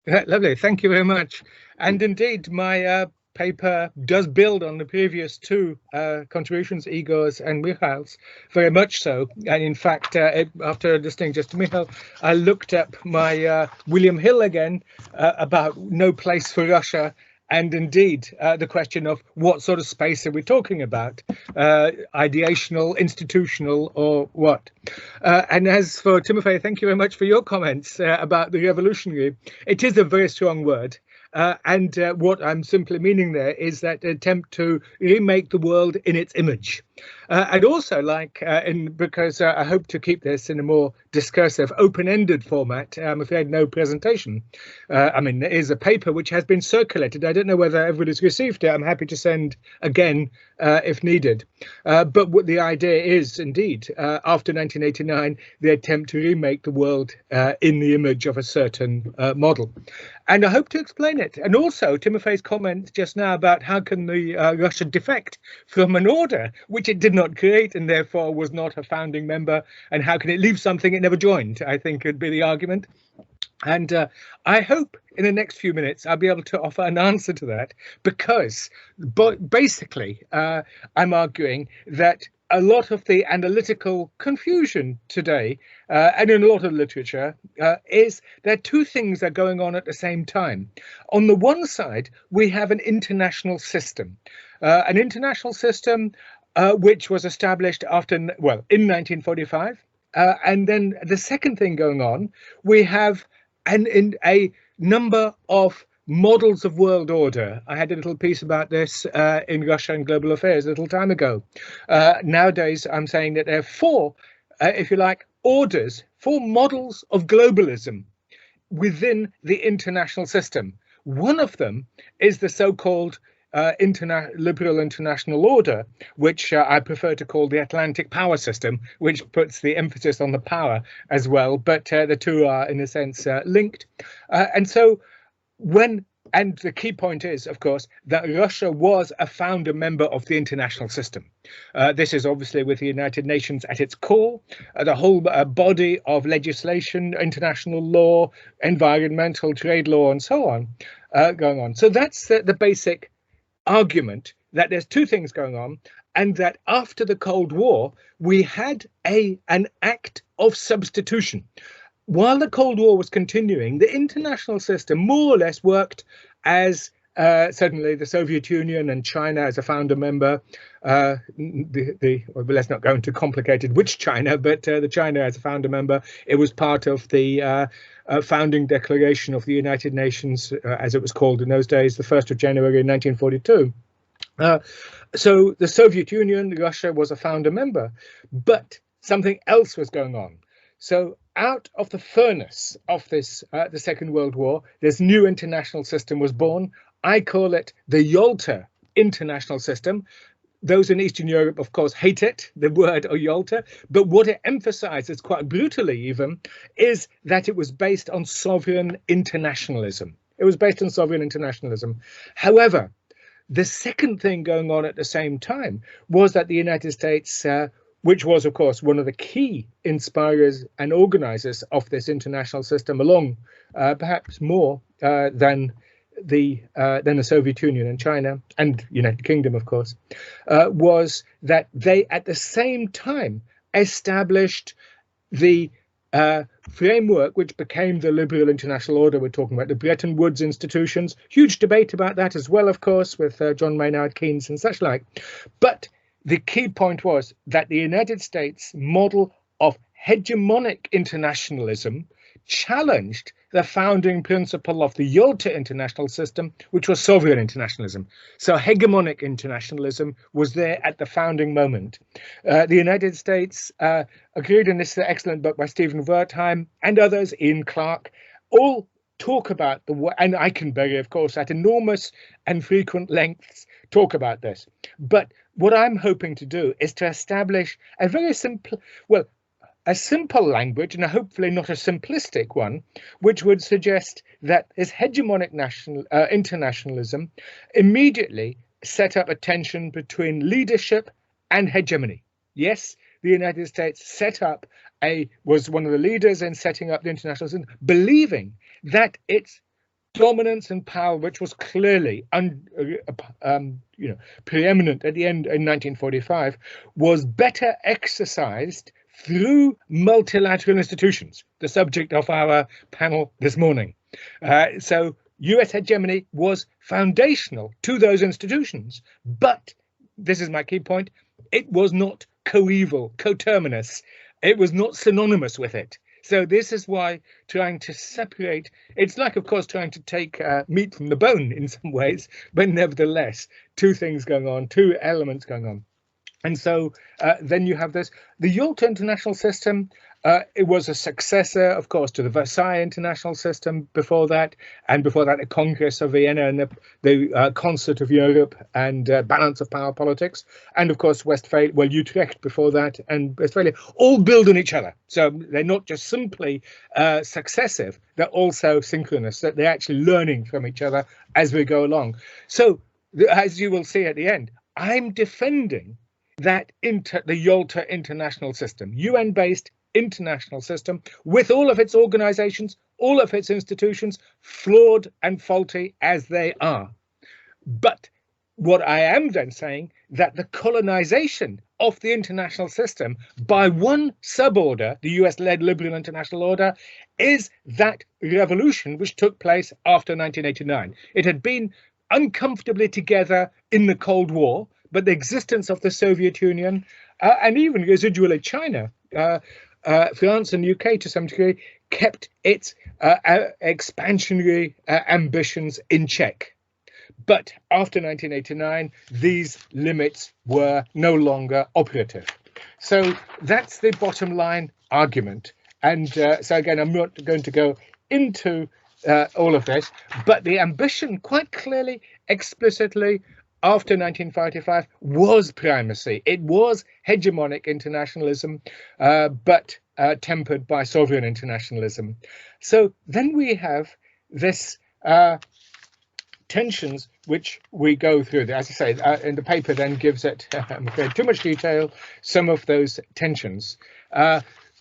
Lovely, thank you very much. And indeed, my paper does build on the previous two contributions, Igor's and Mikhail's, very much so. And in fact, after listening just to Mikhail, I looked up my William Hill again about no place for Russia. And indeed, the question of what sort of space are we talking about? Ideational, institutional, or what? And as for Timofey, thank you very much for your comments about the revolutionary. It is a very strong word. And what I'm simply meaning there is that attempt to remake the world in its image. I'd also like, because I hope to keep this in a more discursive, open-ended format, I'm afraid no presentation. I mean, there is a paper which has been circulated. I don't know whether everybody's received it. I'm happy to send again if needed. But what the idea is, indeed, after 1989, the attempt to remake the world in the image of a certain model. And I hope to explain it. And also Timofey's comment just now about how can the Russia defect from an order which it did not create and therefore was not a founding member, and how can it leave something it never joined, I think would be the argument. And I hope in the next few minutes I'll be able to offer an answer to that, because basically I'm arguing that a lot of the analytical confusion today, and in a lot of literature, is that two things are going on at the same time. On the one side, we have an international system which was established in 1945. And then the second thing going on, we have a number of models of world order. I had a little piece about this in Russia and Global Affairs a little time ago. Nowadays, I'm saying that there are 4 if you like, orders for models of globalism within the international system. One of them is the so-called liberal international order, which I prefer to call the Atlantic power system, which puts the emphasis on the power as well, but the two are in a sense linked. And the key point is, of course, that Russia was a founder member of the international system. This is obviously with the United Nations at its core, the whole body of legislation, international law, environmental, trade law, and so on, going on. So that's the basic argument, that there's two things going on, and that after the Cold War, we had an act of substitution. While the Cold War was continuing, the international system more or less worked as certainly the Soviet Union and China as a founder member. Well, let's not go into complicated which China, but the China as a founder member. It was part of the founding declaration of the United Nations, as it was called in those days, the 1st of January 1942. So the Soviet Union, Russia was a founder member, but something else was going on. So out of the furnace of this, the Second World War, this new international system was born. I call it the Yalta international system. Those in Eastern Europe, of course, hate it, the word Yalta, but what it emphasizes, quite brutally even, is that it was based on sovereign internationalism. It was based on sovereign internationalism. However, the second thing going on at the same time was that the United States, which was, of course, one of the key inspirers and organizers of this international system, along perhaps more than the Soviet Union and China and United Kingdom, of course, was that they at the same time established the framework which became the liberal international order. We're talking about the Bretton Woods institutions. Huge debate about that as well, of course, with John Maynard Keynes and such like. But the key point was that the United States model of hegemonic internationalism challenged the founding principle of the Yalta international system, which was sovereign internationalism. So hegemonic internationalism was there at the founding moment. The United States agreed, and this is an excellent book by Stephen Wertheim and others, Ian Clark, all talk about and Eikenberry, of course, at enormous and frequent lengths, talk about this. But what I'm hoping to do is to establish a very simple, well, a simple language, and hopefully not a simplistic one, which would suggest that this hegemonic internationalism immediately set up a tension between leadership and hegemony. Yes, the United States was one of the leaders in setting up the international system, believing that its dominance and power, which was clearly preeminent at the end in 1945, was better exercised through multilateral institutions, the subject of our panel this morning. So US hegemony was foundational to those institutions, but this is my key point, it was not coeval, coterminous. It was not synonymous with it. So this is why trying to separate, it's like, of course, trying to take meat from the bone in some ways, but nevertheless, two things going on, two elements going on. And so then you have this, the Yalta international system. It was a successor, of course, to the Versailles international system before that, and before that, the Congress of Vienna and the Concert of Europe and balance of power politics, and of course, Westphalia, well, Utrecht before that, and Westphalia, all build on each other. So they're not just simply successive, they're also synchronous, that they're actually learning from each other as we go along. So as you will see at the end, I'm defending that the Yalta international system, UN-based international system, with all of its organizations, all of its institutions, flawed and faulty as they are. But what I am then saying, that the colonization of the international system by one suborder, the US-led liberal international order, is that revolution which took place after 1989. It had been uncomfortably together in the Cold War, but the existence of the Soviet Union and even residually China, France and UK to some degree, kept its expansionary ambitions in check. But after 1989, these limits were no longer operative. So that's the bottom line argument. And so again, I'm not going to go into all of this, but the ambition quite clearly, explicitly, after 1945 was primacy. It was hegemonic internationalism, but tempered by sovereign internationalism. So then we have this tensions which we go through. As I say, in the paper then gives it, I'm afraid, too much detail, some of those tensions.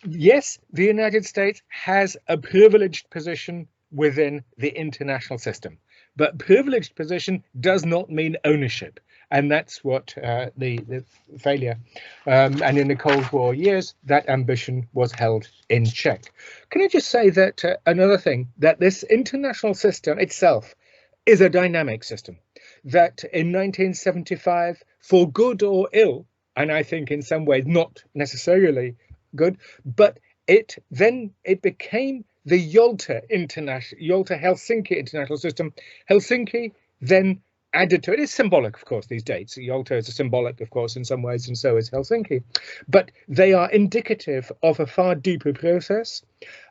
Yes, the United States has a privileged position within the international system, but privileged position does not mean ownership. And that's what the failure. And in the Cold War years, that ambition was held in check. Can I just say that another thing, that this international system itself is a dynamic system, that in 1975, for good or ill, and I think in some ways not necessarily good, but it became the Yalta Helsinki international system. Helsinki then added to it. It's symbolic, of course, these dates. Yalta is a symbolic, of course, in some ways, and so is Helsinki. But they are indicative of a far deeper process.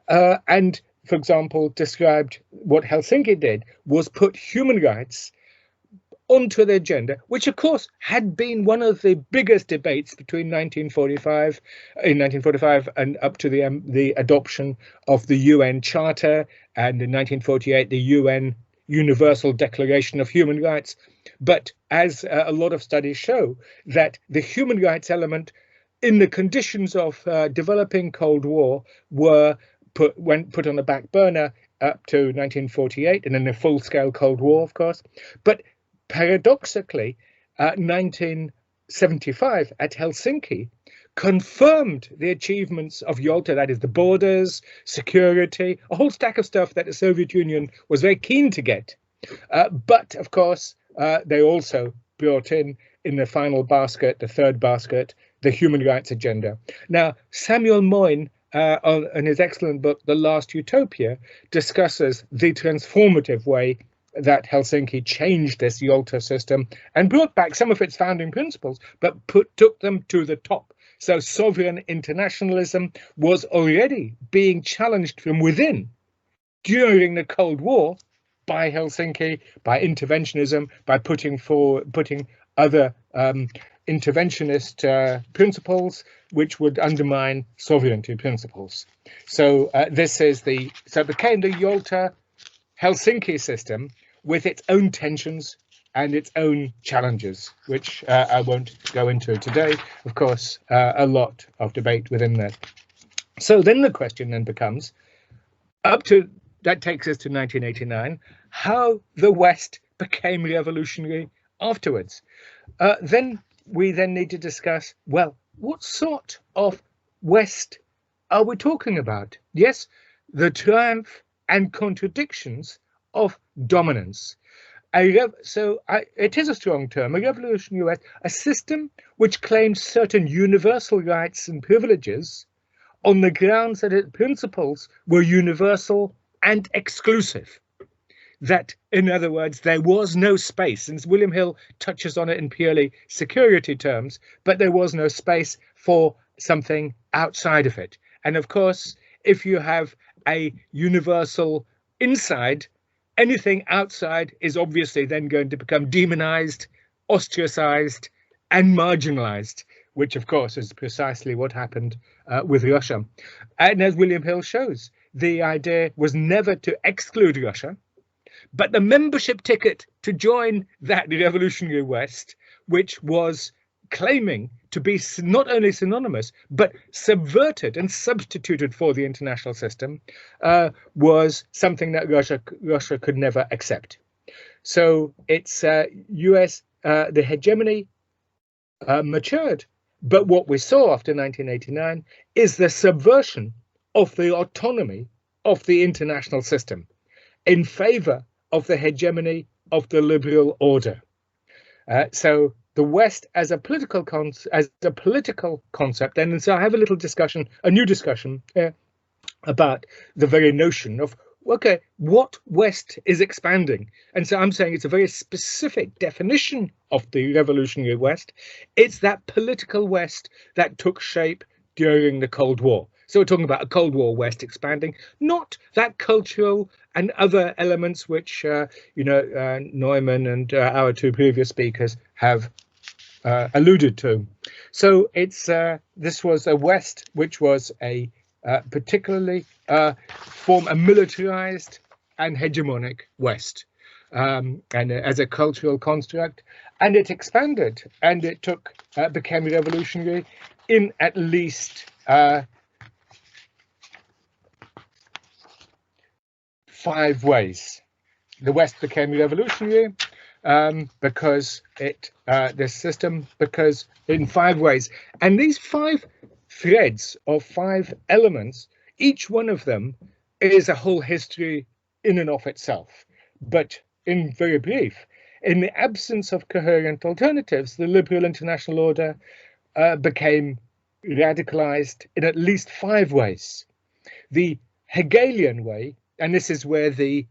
And, for example, described what Helsinki did was put human rights onto the agenda, which of course had been one of the biggest debates between 1945 and up to the adoption of the UN Charter, and in 1948 the UN Universal Declaration of Human Rights. But as a lot of studies show, that the human rights element in the conditions of developing Cold War were put on the back burner up to 1948, and then the full-scale Cold War, of course. But paradoxically, 1975 at Helsinki confirmed the achievements of Yalta, that is the borders, security, a whole stack of stuff that the Soviet Union was very keen to get. But of course, they also brought in the final basket, the third basket, the human rights agenda. Now, Samuel Moyn, in his excellent book, The Last Utopia, discusses the transformative way that Helsinki changed this Yalta system and brought back some of its founding principles, but took them to the top. So sovereign internationalism was already being challenged from within during the Cold War by Helsinki, by interventionism, by putting other interventionist principles which would undermine sovereignty principles. So it became the Yalta Helsinki system with its own tensions and its own challenges, which I won't go into today. Of course, a lot of debate within that. So then the question then becomes, that takes us to 1989, how the West became revolutionary afterwards. Then we need to discuss, well, what sort of West are we talking about? Yes, the triumph and contradictions of dominance. It is a strong term, a revolutionary West, a system which claims certain universal rights and privileges on the grounds that its principles were universal and exclusive. That, in other words, there was no space, and William Hill touches on it in purely security terms, but there was no space for something outside of it. And of course, if you have a universal inside, anything outside is obviously then going to become demonized, ostracized, and marginalized, which of course is precisely what happened with Russia. And as William Hill shows, the idea was never to exclude Russia, but the membership ticket to join that revolutionary West, which was claiming to be not only synonymous, but subverted and substituted for the international system, was something that Russia could never accept. So it's the hegemony matured. But what we saw after 1989 is the subversion of the autonomy of the international system in favor of the hegemony of the liberal order. So the West as a political concept, and so I have a new discussion about the very notion of okay, what West is expanding? And so I'm saying it's a very specific definition of the revolutionary West. It's that political West that took shape during the Cold War. So we're talking about a Cold War West expanding, not that cultural and other elements which, Neumann and our two previous speakers have alluded to. So it's this was a West which was a particularly a militarized and hegemonic West, and as a cultural construct, and it expanded and it became revolutionary in at least 5 ways. The West became revolutionary because in 5 ways, and these 5 threads or 5 elements, each one of them is a whole history in and of itself. But in very brief, in the absence of coherent alternatives, the liberal international order became radicalized in at least 5 ways. The Hegelian way, and this is where the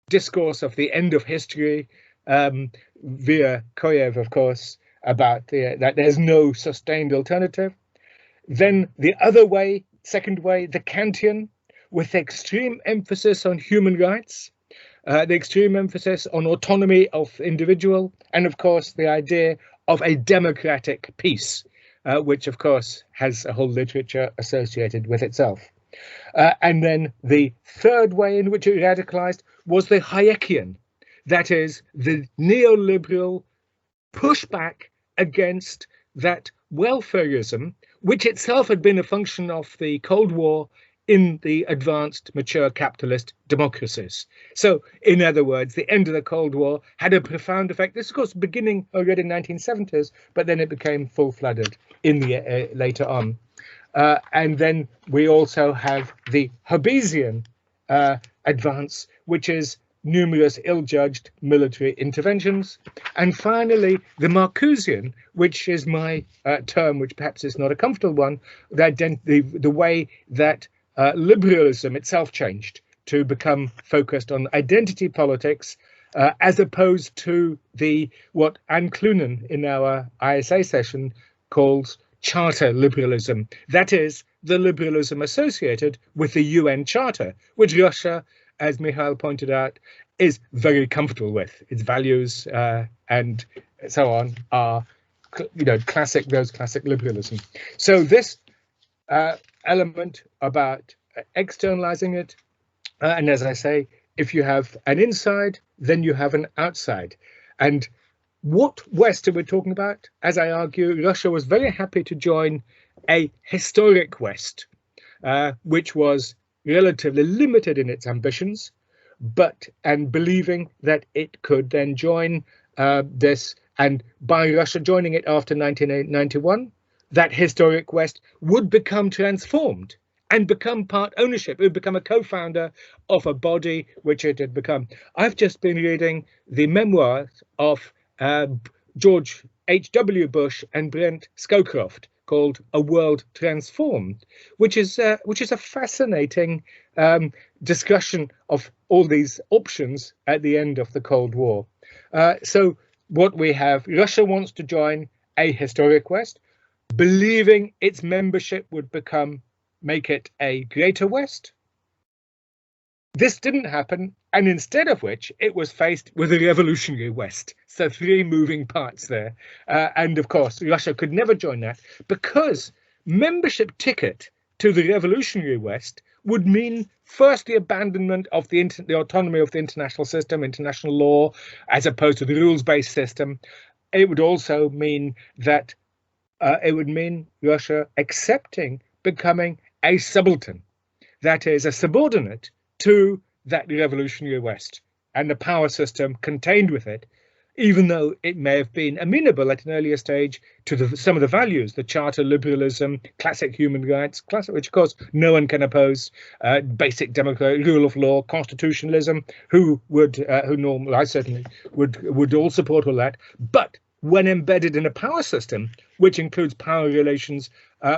discourse of the end of history via Koyev, of course, about that there's no sustained alternative. Then the other way, second way, the Kantian, with extreme emphasis on human rights, the extreme emphasis on autonomy of individual, and of course the idea of a democratic peace, which of course has a whole literature associated with itself. And then the third way in which it radicalized was the Hayekian, that is the neoliberal pushback against that welfarism, which itself had been a function of the Cold War in the advanced, mature capitalist democracies. So, in other words, the end of the Cold War had a profound effect. This, of course, beginning already in the 1970s, but then it became full-flooded in the later on. And then we also have the Hobbesian advance, which is numerous ill-judged military interventions. And finally, the Marcusian, which is my term, which perhaps is not a comfortable one, the way that liberalism itself changed to become focused on identity politics, as opposed to what Anne Clunan in our ISA session calls charter liberalism. That is the liberalism associated with the UN Charter, which Russia, as Mikhail pointed out, is very comfortable with. Its values and so on are, classic liberalism. So this element about externalizing it, and as I say, if you have an inside, then you have an outside. And what West are we talking about? As I argue, Russia was very happy to join a historic West, which was relatively limited in its ambitions, and believing that it could then join this, and by Russia joining it after 1991, that historic West would become transformed and become part ownership. It would become a co-founder of a body which it had become. I've just been reading the memoirs of George H.W. Bush and Brent Scowcroft, called A World Transformed, which is a fascinating discussion of all these options at the end of the Cold War. So what we have, Russia wants to join a historic West, believing its membership would make it a greater West. This didn't happen, and instead of which it was faced with a revolutionary West. So 3 moving parts there. And of course, Russia could never join that because membership ticket to the revolutionary West would mean first the abandonment of the autonomy of the international system, international law, as opposed to the rules-based system. It would also mean that Russia accepting becoming a subaltern, that is a subordinate to that revolutionary West and the power system contained with it, even though it may have been amenable at an earlier stage to some of the values, the charter, liberalism, classic human rights, which of course no one can oppose, basic democracy, rule of law, constitutionalism, I certainly would all support all that. But when embedded in a power system, which includes power relations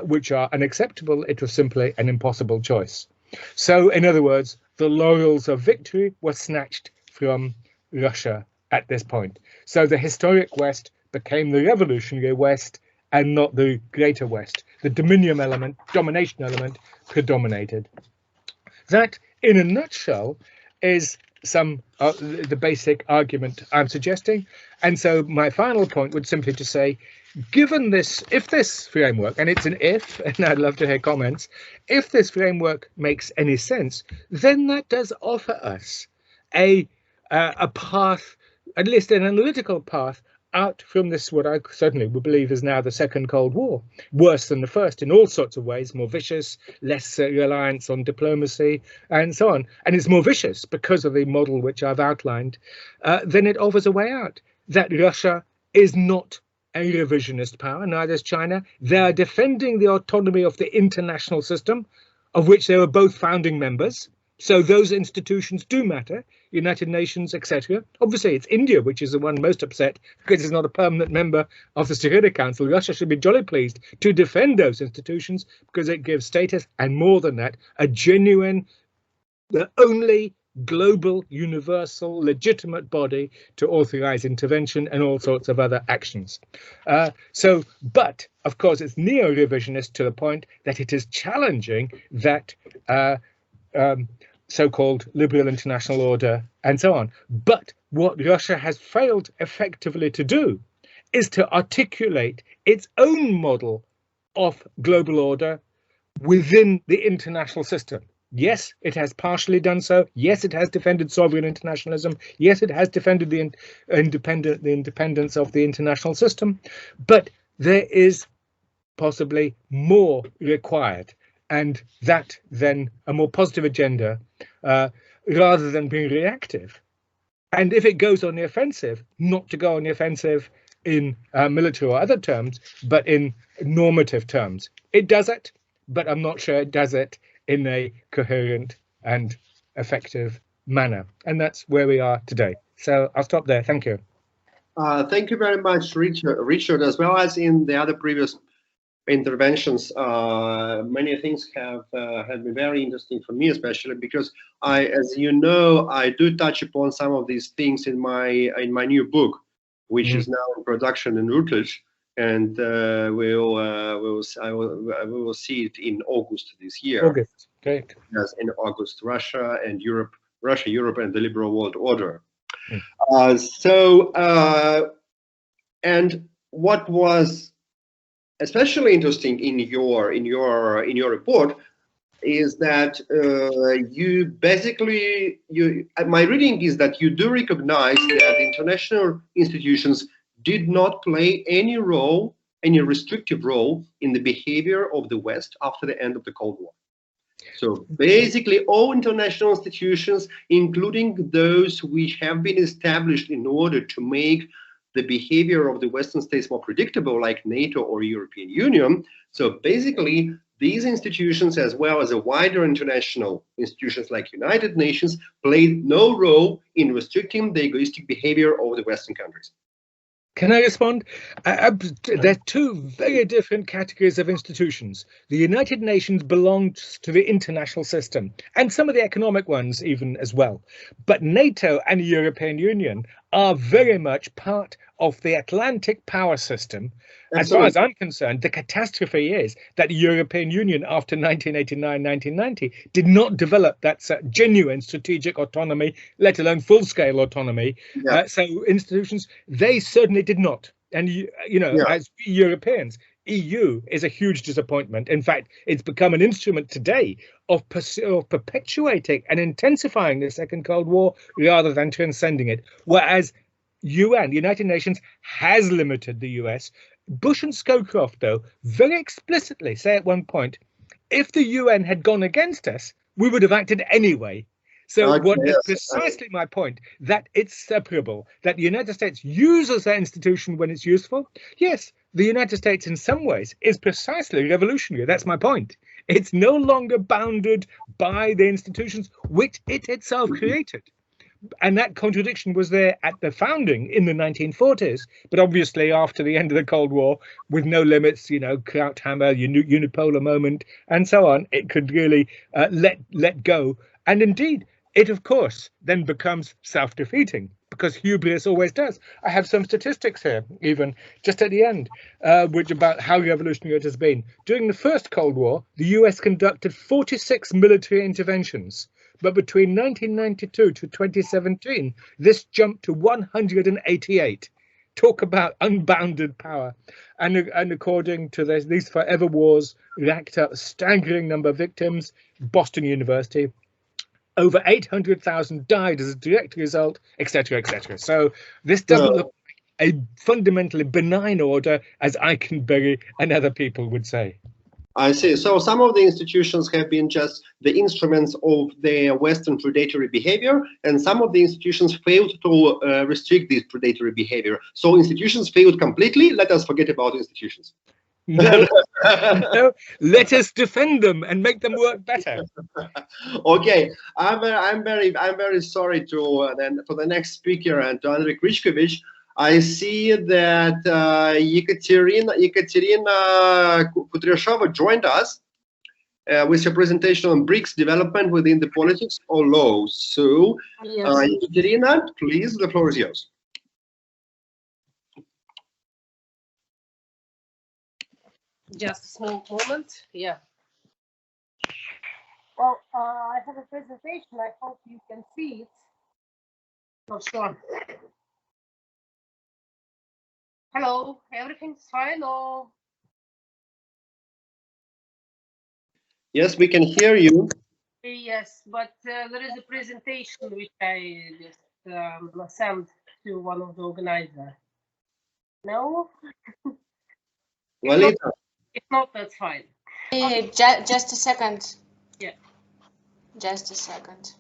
which are unacceptable, it was simply an impossible choice. So, in other words, the laurels of victory were snatched from Russia at this point. So the historic West became the revolutionary West and not the greater West. The domination element predominated. That, in a nutshell, is the basic argument I'm suggesting. And so my final point would simply to say, given this, if this framework, and it's an if, and I'd love to hear comments, if this framework makes any sense, then that does offer us a path, at least an analytical path, out from this, what I certainly would believe is now the second Cold War, worse than the first in all sorts of ways, more vicious, less reliance on diplomacy, and so on. And it's more vicious because of the model which I've outlined. Then it offers a way out, that Russia is not a revisionist power, neither is China. They are defending the autonomy of the international system, of which they were both founding members. So those institutions do matter, United Nations, etc. Obviously, it's India, which is the one most upset because it's not a permanent member of the Security Council. Russia should be jolly pleased to defend those institutions because it gives status, and more than that, a genuine, the only global, universal, legitimate body to authorize intervention and all sorts of other actions. But of course, it's neo-revisionist to the point that it is challenging that so-called liberal international order and so on. But what Russia has failed effectively to do is to articulate its own model of global order within the international system. Yes, it has partially done so. Yes, it has defended sovereign internationalism. Yes, it has defended the independence of the international system. But there is possibly more required, and that then a more positive agenda rather than being reactive. And if it goes on the offensive, not to go on the offensive in military or other terms, but in normative terms. It does it, but I'm not sure it does it in a coherent and effective manner. And that's where we are today. So I'll stop there. Thank you. Thank you very much, Richard, as well as in the other previous interventions. Many things have been very interesting for me, especially because as you know, I do touch upon some of these things in my new book, which is now in production in Routledge, and we will see it in August this year. August, great. Yes, in August, Russia, Europe, and the liberal world order. And what was especially interesting in your report is that my reading is that you do recognize that international institutions did not play any restrictive role in the behavior of the West after the end of the Cold War. So basically all international institutions, including those which have been established in order to make the behavior of the Western states more predictable, like NATO or European Union. So basically, these institutions, as well as a wider international institutions like United Nations, played no role in restricting the egoistic behavior of the Western countries. Can I respond? There are two very different categories of institutions. The United Nations belongs to the international system, and some of the economic ones even as well. But NATO and the European Union are very much part of the Atlantic power system. As far as I'm concerned, the catastrophe is that the European Union after 1989-1990 did not develop that genuine strategic autonomy, let alone full-scale autonomy. Yeah. So institutions, they certainly did not. And, as Europeans, EU is a huge disappointment. In fact, it's become an instrument today of perpetuating and intensifying the Second Cold War rather than transcending it. Whereas UN, the United Nations, has limited the US. Bush and Scowcroft, though, very explicitly say at one point, if the UN had gone against us, we would have acted anyway. So what is precisely my point, that it's separable, that the United States uses that institution when it's useful. Yes, the United States in some ways is precisely revolutionary. That's my point. It's no longer bounded by the institutions which it itself created. and that contradiction was there at the founding in the 1940s, but obviously after the end of the Cold War, with no limits, you know, Krauthammer, unipolar moment, and so on, it could really let go. And indeed, it of course then becomes self-defeating, because hubris always does. I have some statistics here, even just at the end, which about how revolutionary it has been. During the first Cold War, the US conducted 46 military interventions. But between 1992 to 2017, this jumped to 188. Talk about unbounded power. And according to these forever wars, racked up a staggering number of victims. Boston University, over 800,000 died as a direct result, etc., etc. So this doesn't look like a fundamentally benign order, as Eikenberry and other people would say. I see. So some of the institutions have been just the instruments of the Western predatory behavior, and some of the institutions failed to restrict this predatory behavior. So institutions failed completely. Let us forget about institutions. No, no, let us defend them and make them work better. Okay, I'm very sorry to for the next speaker and to Andrei Krichkovich. I see that Ekaterina Kudryashova joined us with her presentation on BRICS development within the politics or law. So, Yes. Ekaterina, please, the floor is yours. Just a small moment. Yeah. Well, I have a presentation. I hope you can see it. Not sure. Hello, everything's fine or? Yes, we can hear you. Yes, but there is a presentation which I just sent to one of the organizers. No? Well, if not, that's fine. Okay. Just a second. Yeah. Just a second.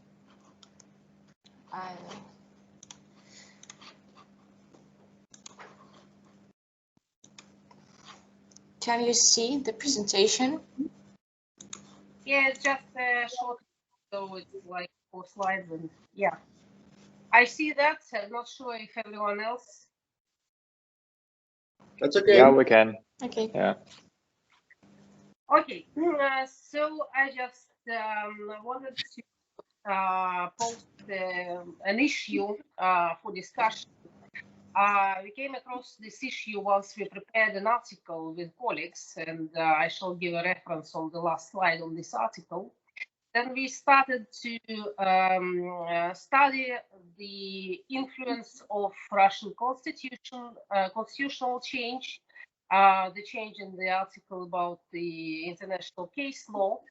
Can you see the presentation? Yeah, it's just a short, so it's like 4 slides, and yeah. I see that. I'm not sure if everyone else. That's okay. Yeah, we can. Okay. Yeah. Okay, so I just wanted to post an issue for discussion. We came across this issue once we prepared an article with colleagues, and I shall give a reference on the last slide on this article. Then we started to study the influence of Russian constitutional change, the change in the article about the international case law,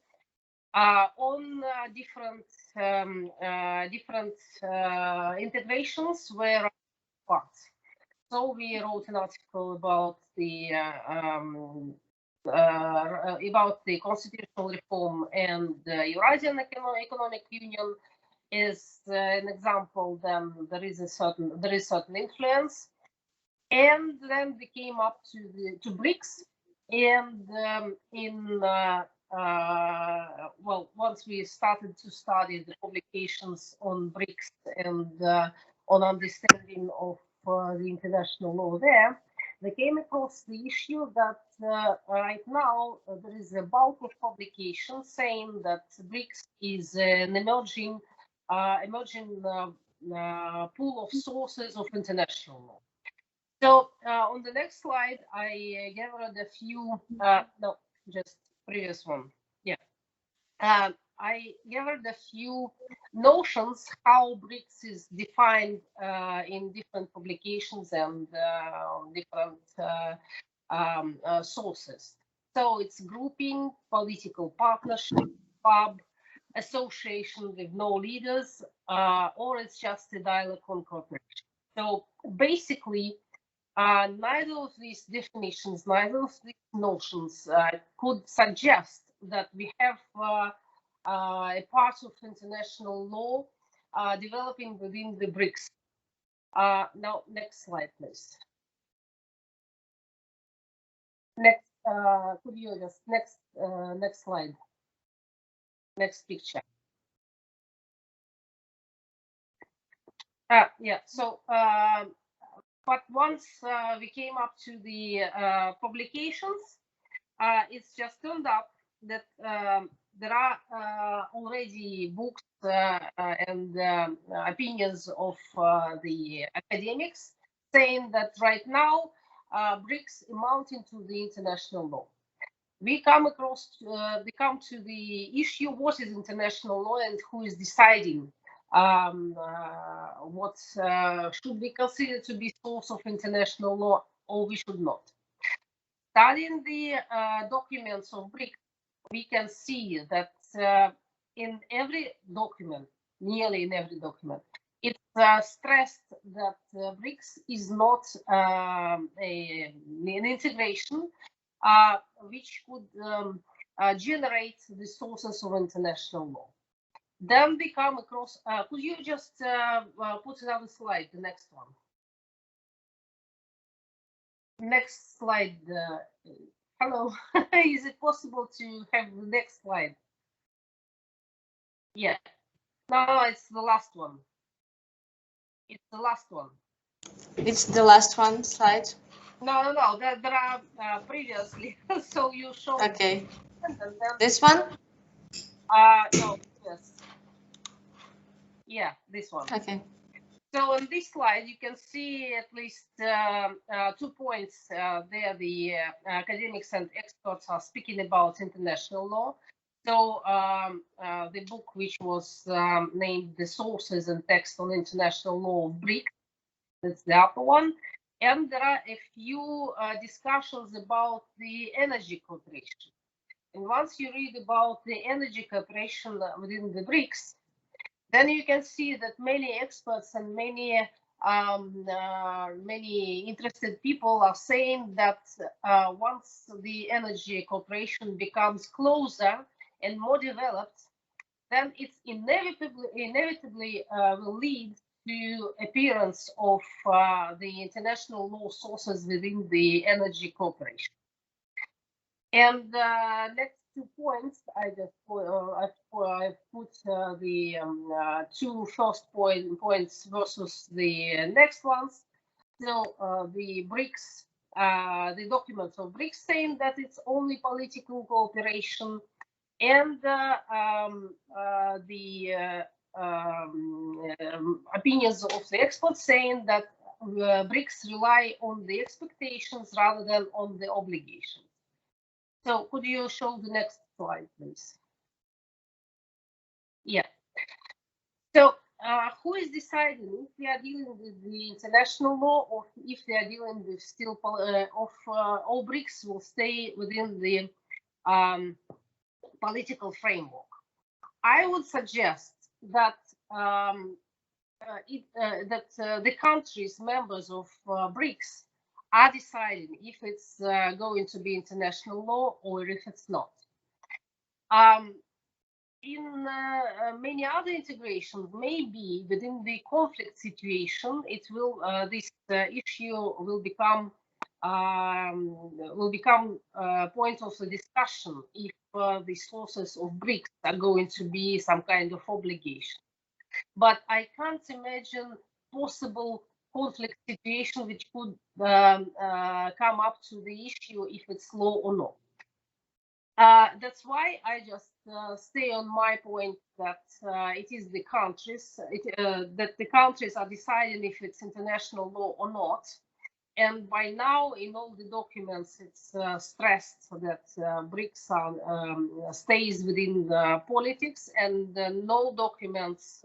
on different integrations where parts. So we wrote an article about the constitutional reform and the Eurasian Economic Union is an example. Then there is certain influence, and then we came up to BRICS, and once we started to study the publications on BRICS and on understanding of the international law there, they came across the issue that right now there is a bulk of publications saying that BRICS is an emerging pool of sources of international law. So on the next slide, I gathered a few, no, just previous one. Yeah. I gathered a few notions how BRICS is defined in different publications and different sources. So it's grouping, political partnership, club, association with no leaders, or it's just a dialogue on cooperation. So basically, neither of these definitions, neither of these notions could suggest that we have a part of international law developing within the BRICS. Now, next slide, please. Next, could you just next slide, next picture. Yeah. So, but once we came up to the publications, it's just turned up that there are already books and opinions of the academics saying that right now BRICS amounting to the international law. We come to the issue: what is international law and who is deciding what should be considered to be source of international law or we should not. Studying the documents of BRICS, we can see that in every document, nearly in every document, it's stressed that BRICS is not an integration which could generate the sources of international law. Then we come across, could you just put another slide, the next one? Next slide. Hello, is it possible to have the next slide? Yeah, no, it's the last one. It's the last one. It's the last one slide. No, there are previously. So you show. Okay. And then, This one? No, yes. Yeah, this one. Okay. So on this slide, you can see at least 2 points there. The academics and experts are speaking about international law. So the book, which was named "The Sources and Text on International Law of BRICS," that's the upper one. And there are a few discussions about the energy cooperation. And once you read about the energy cooperation within the BRICS, then you can see that many experts and many interested people are saying that once the energy cooperation becomes closer and more developed, then it's inevitably will lead to appearance of the international law sources within the energy cooperation. And next 2 points, I just I've put the 2 first points versus the next ones. So the BRICS, the documents of BRICS saying that it's only political cooperation, and the opinions of the experts saying that BRICS rely on the expectations rather than on the obligations. So could you show the next slide, please? Yeah. So who is deciding if we are dealing with the international law or if they are dealing with still all BRICS will stay within the political framework? I would suggest that the countries members of BRICS are deciding if it's going to be international law or if it's not. In many other integrations, maybe within the conflict situation, it will this issue will become point of the discussion if the sources of BRICS are going to be some kind of obligation. But I can't imagine possible conflict situation which could come up to the issue if it's law or not. That's why I just stay on my point that it is the countries, that the countries are deciding if it's international law or not. And by now, in all the documents, it's stressed that BRICS stays within the politics, and no documents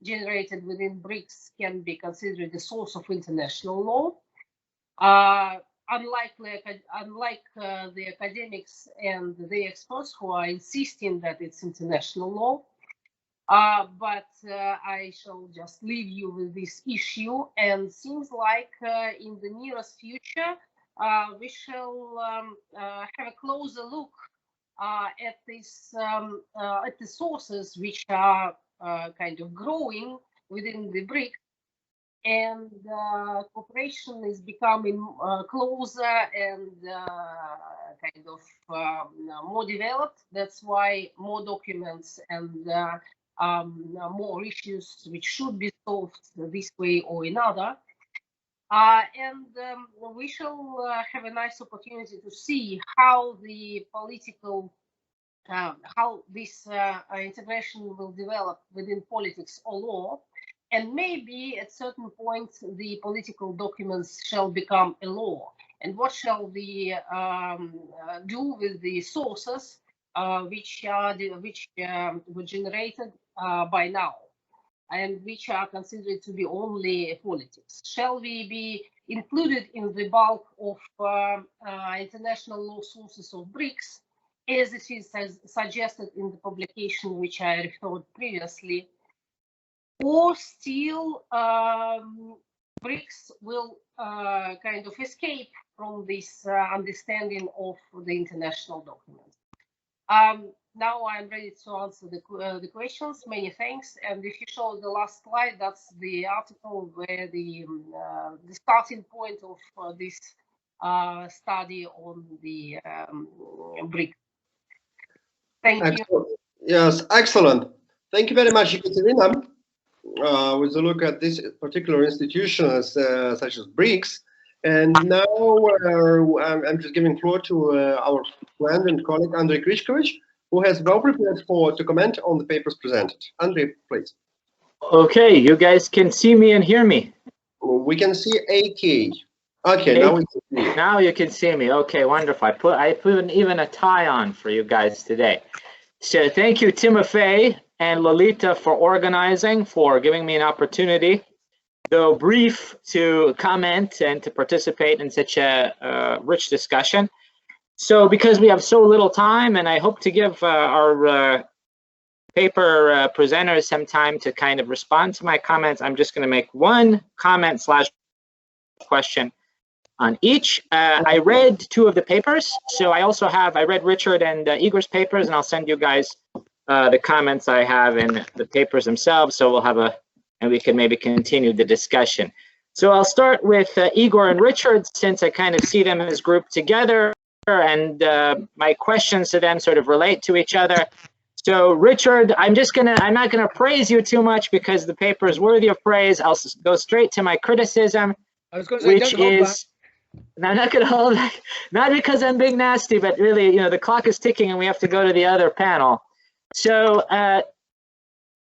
generated within BRICS can be considered the source of international law. Unlike the academics and the experts who are insisting that it's international law. But I shall just leave you with this issue, and seems like in the nearest future we shall have a closer look at this at the sources which are kind of growing within the BRICS, and cooperation is becoming closer and kind of more developed. That's why more documents and more issues which should be solved this way or another. And we shall have a nice opportunity to see how the political, how this integration will develop within politics or law. And maybe at certain points, the political documents shall become a law. And what shall we do with the sources which were generated by now, and which are considered to be only politics? Shall we be included in the bulk of international law sources of BRICS, as it is suggested in the publication which I referred previously, or still BRICS will kind of escape from this understanding of the international documents? Now I'm ready to answer the questions. Many thanks. And if you show the last slide, that's the article where the starting point of this study on the BRICS. Thank you. Yes, excellent. Thank you very much, Ekaterina. With a look at this particular institutions such as BRICS. And now I'm just giving floor to our friend and colleague, Andrei Krichkovich, who has well prepared to comment on the papers presented. Andrei, please. Okay, you guys can see me and hear me. We can see AK. Okay, now we can see you. Now you can see me. Okay, wonderful. I put even a tie on for you guys today. So thank you, Timofey and Lolita, for organizing, for giving me an opportunity, though brief, to comment and to participate in such a rich discussion. So because we have so little time, and I hope to give our paper presenters some time to kind of respond to my comments, I'm just going to make one comment / question on each. I read 2 of the papers, so I read Richard and Igor's papers, and I'll send you guys the comments I have in the papers themselves, so we'll have and we can maybe continue the discussion. So I'll start with Igor and Richard, since I kind of see them as grouped together, and my questions to them sort of relate to each other. So Richard, I'm not gonna praise you too much because the paper is worthy of praise. I'll go straight to my criticism, I was going to say, which is, I'm not gonna hold back, not because I'm big nasty, but really, you know, the clock is ticking and we have to go to the other panel. So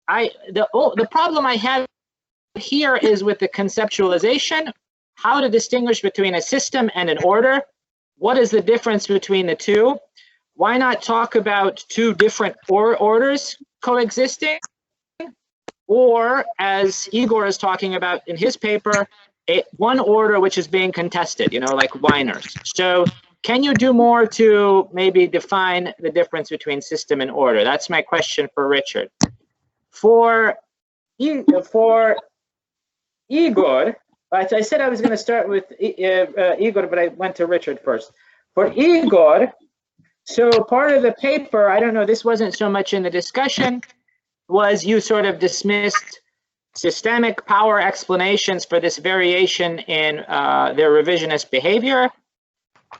the problem I have here is with the conceptualization, how to distinguish between a system and an order. What is the difference between the two? Why not talk about 2 different orders coexisting? Or, as Igor is talking about in his paper, one order which is being contested, you know, like Weiner's. So can you do more to maybe define the difference between system and order? That's my question for Richard. For Igor, I said I was going to start with Igor, but I went to Richard first. For Igor, so part of the paper, I don't know, this wasn't so much in the discussion, was you sort of dismissed systemic power explanations for this variation in their revisionist behavior.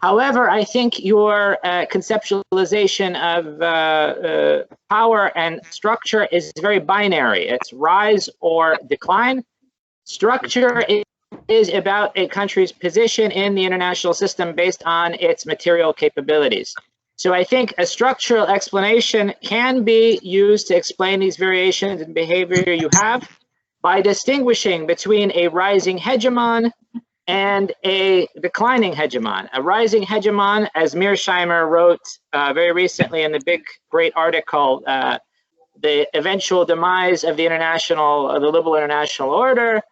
However, I think your conceptualization of power and structure is very binary. It's rise or decline. Structure is about a country's position in the international system based on its material capabilities. So I think a structural explanation can be used to explain these variations in behavior you have by distinguishing between a rising hegemon and a declining hegemon. A rising hegemon, as Mearsheimer wrote very recently in the big, great article, the eventual demise of the liberal international order.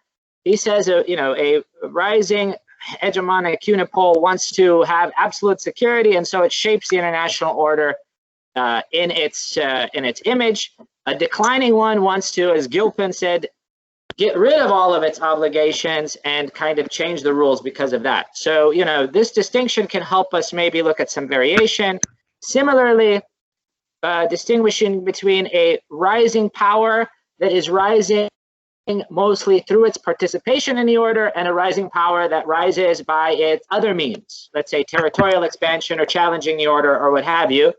He says, a rising hegemonic unipole wants to have absolute security, and so it shapes the international order in its image. A declining one wants to, as Gilpin said, get rid of all of its obligations and kind of change the rules because of that. So, this distinction can help us maybe look at some variation. Similarly, distinguishing between a rising power that is rising mostly through its participation in the order and a rising power that rises by its other means, let's say territorial expansion or challenging the order or what have you.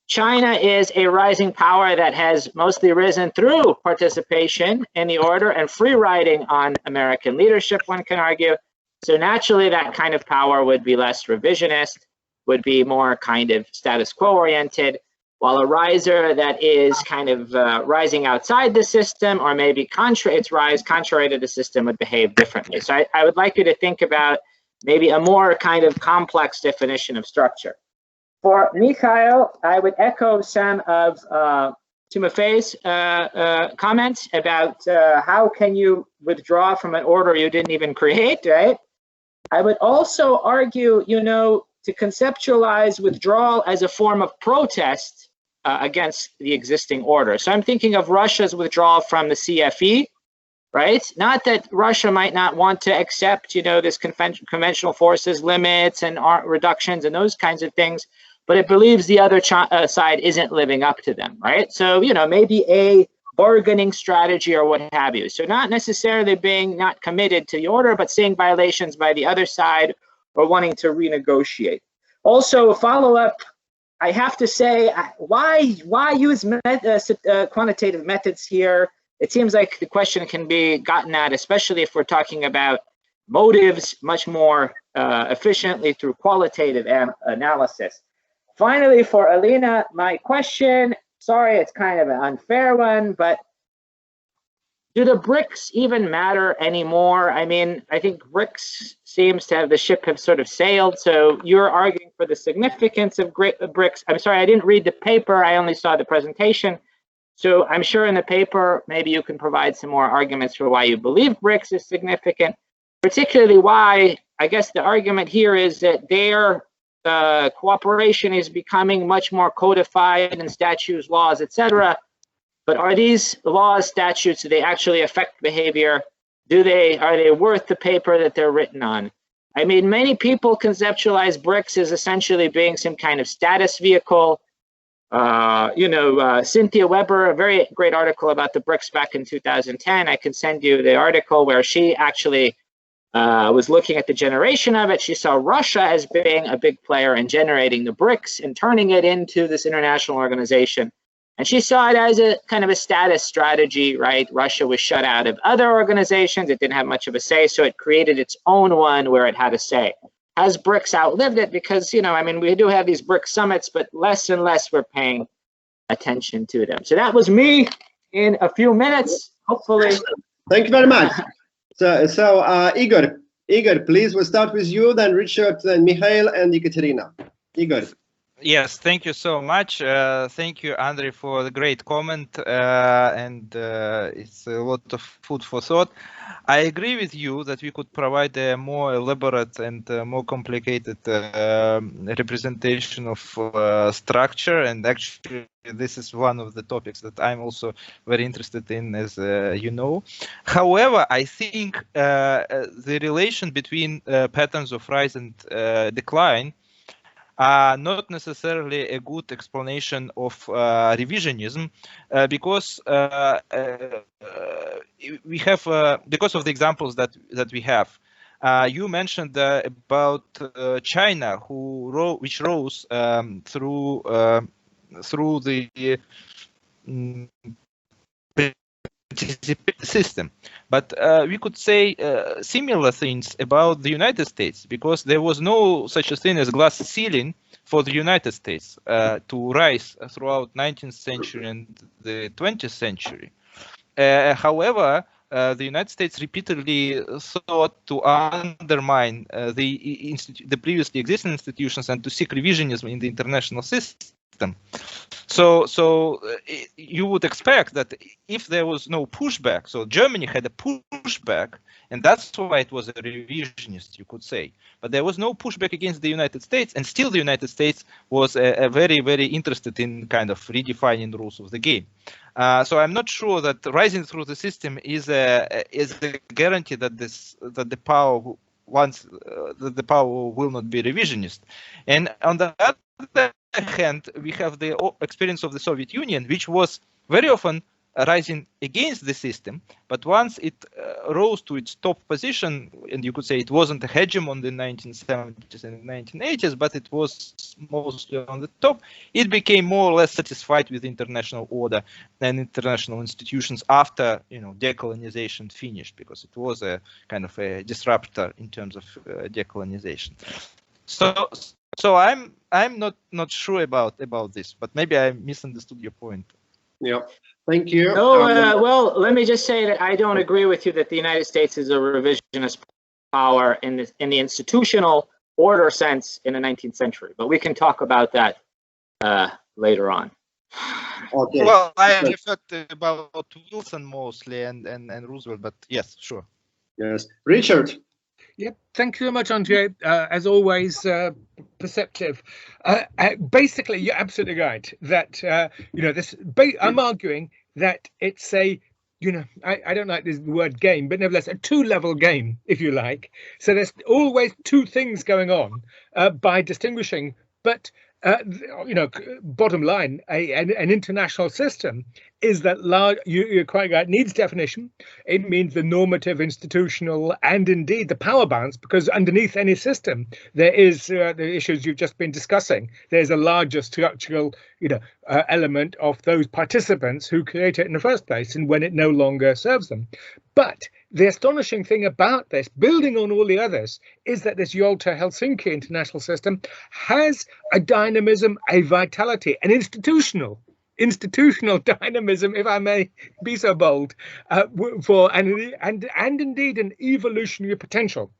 China is a rising power that has mostly risen through participation in the order and free riding on American leadership, one can argue. So naturally, that kind of power would be less revisionist, would be more kind of status quo oriented, while a riser that is kind of rising outside the system, or maybe its rise contrary to the system, would behave differently. So I would like you to think about maybe a more kind of complex definition of structure. For Mikhail, I would echo some of Timofey's comments about how can you withdraw from an order you didn't even create, right? I would also argue, you know, to conceptualize withdrawal as a form of protest against the existing order. So I'm thinking of Russia's withdrawal from the CFE, right? Not that Russia might not want to accept, you know, this conventional forces limits and reductions and those kinds of things, but it believes the other side isn't living up to them, right? So, you know, maybe a bargaining strategy or what have you. So not necessarily being not committed to the order, but seeing violations by the other side or wanting to renegotiate. Also, follow up, I have to say, why use quantitative methods here? It seems like the question can be gotten at, especially if we're talking about motives, much more efficiently through qualitative analysis. Finally, for Alina, my question, sorry, it's kind of an unfair one, but do the BRICS even matter anymore? I mean, I think BRICS seems to have, the ship have sort of sailed, so you're arguing for the significance of BRICS. I'm sorry, I didn't read the paper, I only saw the presentation. So I'm sure in the paper, maybe you can provide some more arguments for why you believe BRICS is significant, particularly why, I guess the argument here is that their cooperation is becoming much more codified in statutes, laws, etc. But are these laws, statutes, do they actually affect behavior? Are they worth the paper that they're written on? I mean, many people conceptualize BRICS as essentially being some kind of status vehicle. Cynthia Weber, a very great article about the BRICS back in 2010. I can send you the article where she actually was looking at the generation of it. She saw Russia as being a big player in generating the BRICS and turning it into this international organization. And she saw it as a kind of a status strategy, right? Russia was shut out of other organizations. It didn't have much of a say, so it created its own one where it had a say. Has BRICS outlived it? Because, you know, I mean, we do have these BRICS summits, but less and less we're paying attention to them. So that was me in a few minutes, hopefully. Thank you very much. So Igor, please, we'll start with you, then Richard, then Mikhail, and Ekaterina. Igor. Yes, thank you so much. Thank you, Andrei, for the great comment, and it's a lot of food for thought. I agree with you that we could provide a more elaborate and more complicated representation of structure, and actually this is one of the topics that I'm also very interested in, as you know. However, I think the relation between patterns of rise and decline are not necessarily a good explanation of revisionism, because we have because of the examples that we have. You mentioned about China, which rose through the system, but we could say similar things about the United States, because there was no such a thing as glass ceiling for the United States to rise throughout 19th century and the 20th century. However, the United States repeatedly sought to undermine the previously existing institutions and to seek revisionism in the international system. So you would expect that if there was no pushback, so Germany had a pushback, and that's why it was a revisionist, you could say. But there was no pushback against the United States, and still the United States was very, very interested in kind of redefining the rules of the game. So I'm not sure that rising through the system is a guarantee that the power will not be revisionist. And on the other hand, we have the experience of the Soviet Union, which was very often rising against the system, but once it rose to its top position, and you could say it wasn't a hegemon in the 1970s and 1980s, but it was mostly on the top, it became more or less satisfied with international order and international institutions after, you know, decolonization finished, because it was a kind of a disruptor in terms of decolonization. So I'm not sure about this, but maybe I misunderstood your point. Yeah, thank you. Oh, well, let me just say that I don't agree with you that the United States is a revisionist power in the institutional order sense in the 19th century, but we can talk about that later on. Okay. Well, I referred about Wilson mostly and Roosevelt, but yes, sure. Yes, Richard. Yep, thank you very much, Andre. As always, perceptive. Basically, you're absolutely right that you know, this. I'm arguing that it's a, you know, I don't like this word game, but nevertheless a two-level game, if you like. So there's always two things going on by distinguishing, but you know, bottom line, an international system is that large. You're quite right. Needs definition. It means the normative, institutional, and indeed the power balance. Because underneath any system, there is the issues you've just been discussing. There's a larger structural, you know, element of those participants who create it in the first place, and when it no longer serves them. But the astonishing thing about this, building on all the others, is that this Yalta-Helsinki international system has a dynamism, a vitality, an institutional dynamism, if I may be so bold, and indeed an evolutionary potential.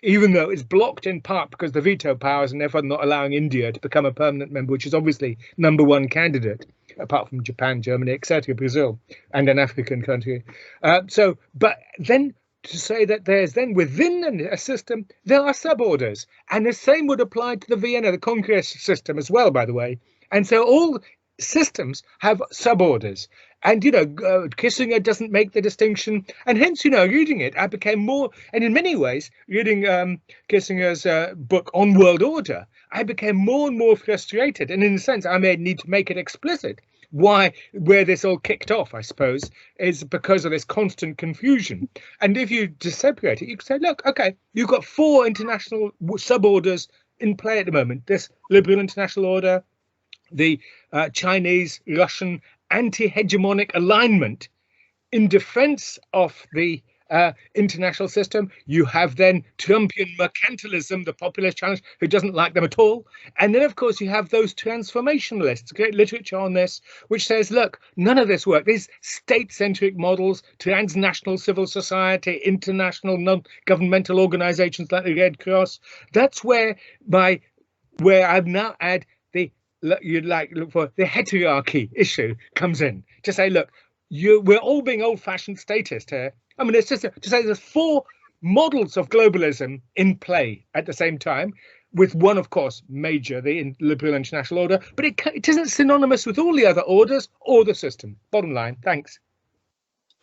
Even though it's blocked in part because the veto powers and therefore not allowing India to become a permanent member, which is obviously #1 candidate, apart from Japan, Germany, etc., Brazil, and an African country. But then to say that there's then within a system, there are suborders, and the same would apply to the Vienna, the Congress system as well, by the way. And so all systems have suborders. And, you know, Kissinger doesn't make the distinction. And hence, you know, reading it, I became more, and in many ways, reading Kissinger's book On World Order, I became more and more frustrated. And in a sense, I may need to make it explicit where this all kicked off, I suppose, is because of this constant confusion. And if you just separate it, you can say, look, okay, you've got 4 international suborders in play at the moment. This liberal international order, the Chinese, Russian anti-hegemonic alignment in defense of the international system. You have then Trumpian mercantilism, the populist challenge, who doesn't like them at all. And then, of course, you have those transformationalists, great literature on this, which says, look, none of this works. These state-centric models, transnational civil society, international non-governmental organizations like the Red Cross, that's where I've now add look for the heterarchy issue comes in to say, look, we're all being old-fashioned statist here. I mean, it's just to say there's 4 models of globalism in play at the same time, with one, of course, major, the liberal international order, but it isn't synonymous with all the other orders or the system. Bottom line, thanks.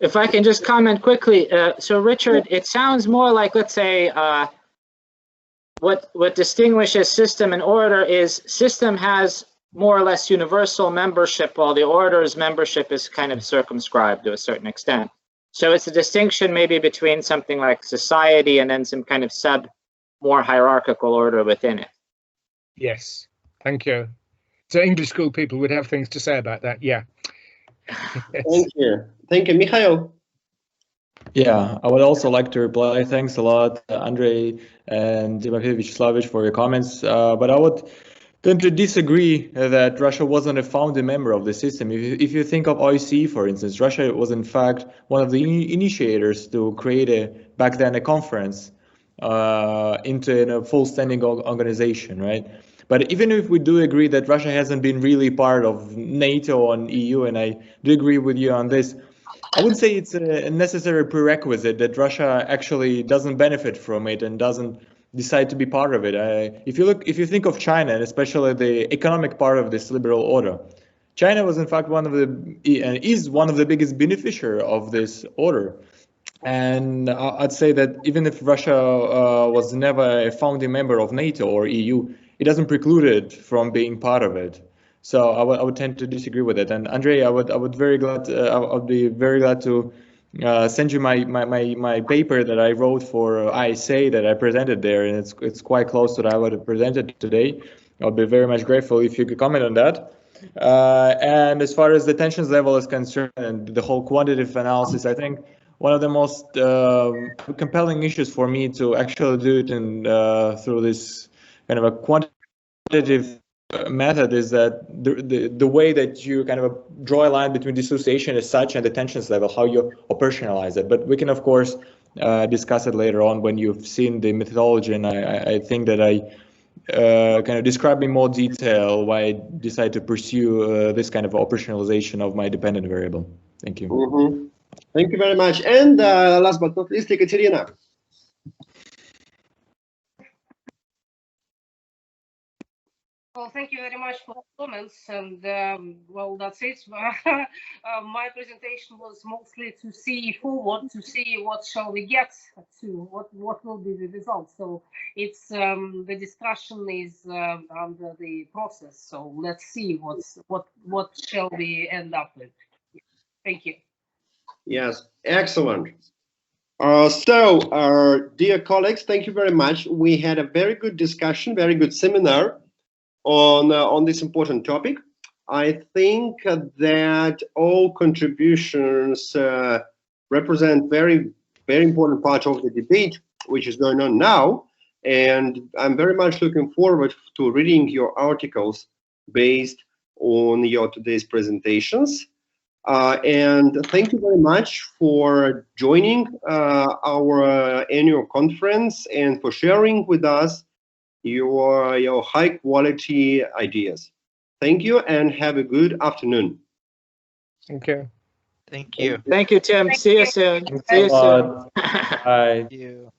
If I can just comment quickly. So, Richard, it sounds more like, let's say, what distinguishes system and order is system has more or less universal membership, while the order's membership is kind of circumscribed to a certain extent. So it's a distinction maybe between something like society and then some kind of more hierarchical order within it. Yes, thank you. So English school people would have things to say about that, yeah. Yes. Thank you, Mikhail. Yeah, I would also like to reply. Thanks a lot, Andrei and Timofey Vyacheslavic, for your comments. But I would tend to disagree that Russia wasn't a founding member of the system. If you think of OSCE, for instance, Russia was in fact one of the initiators to create back then a conference into a full standing organization, right? But even if we do agree that Russia hasn't been really part of NATO and EU, and I do agree with you on this, I would say it's a necessary prerequisite that Russia actually doesn't benefit from it and doesn't decide to be part of it. If you think of China, and especially the economic part of this liberal order, China was in fact is one of the biggest beneficiaries of this order. And I'd say that even if Russia was never a founding member of NATO or EU, it doesn't preclude it from being part of it. So I would tend to disagree with it. And Andrei, I would very glad I'd be very glad to send you my paper that I wrote for ISA that I presented there, and it's quite close to what I would have presented today. I'll be very much grateful if you could comment on that. And as far as the tensions level is concerned and the whole quantitative analysis, I think one of the most compelling issues for me to actually do it in through this kind of a quantitative method is that the way that you kind of draw a line between dissociation as such and the tensions level, how you operationalize it. But we can, of course, discuss it later on when you've seen the methodology, and I think that I kind of describe in more detail why I decided to pursue this kind of operationalization of my dependent variable. Thank you. Mm-hmm. Thank you very much. And last but not least, Ekaterina. Well, thank you very much for the comments, and well, that's it. My presentation was mostly to see forward, to see what shall we get to, what will be the result. So it's the discussion is under the process. So let's see what shall we end up with. Thank you. Yes, excellent. Dear colleagues, thank you very much. We had a very good discussion, very good seminar on this important topic. I think that all contributions represent very important part of the debate which is going on now, and I'm very much looking forward to reading your articles based on your today's presentations. And thank you very much for joining our annual conference and for sharing with us your high quality ideas. Thank you and have a good afternoon. Thank you. Thank you. Thank you, Tim. See you soon. Thanks See a you lot. soon. Bye. Thank you.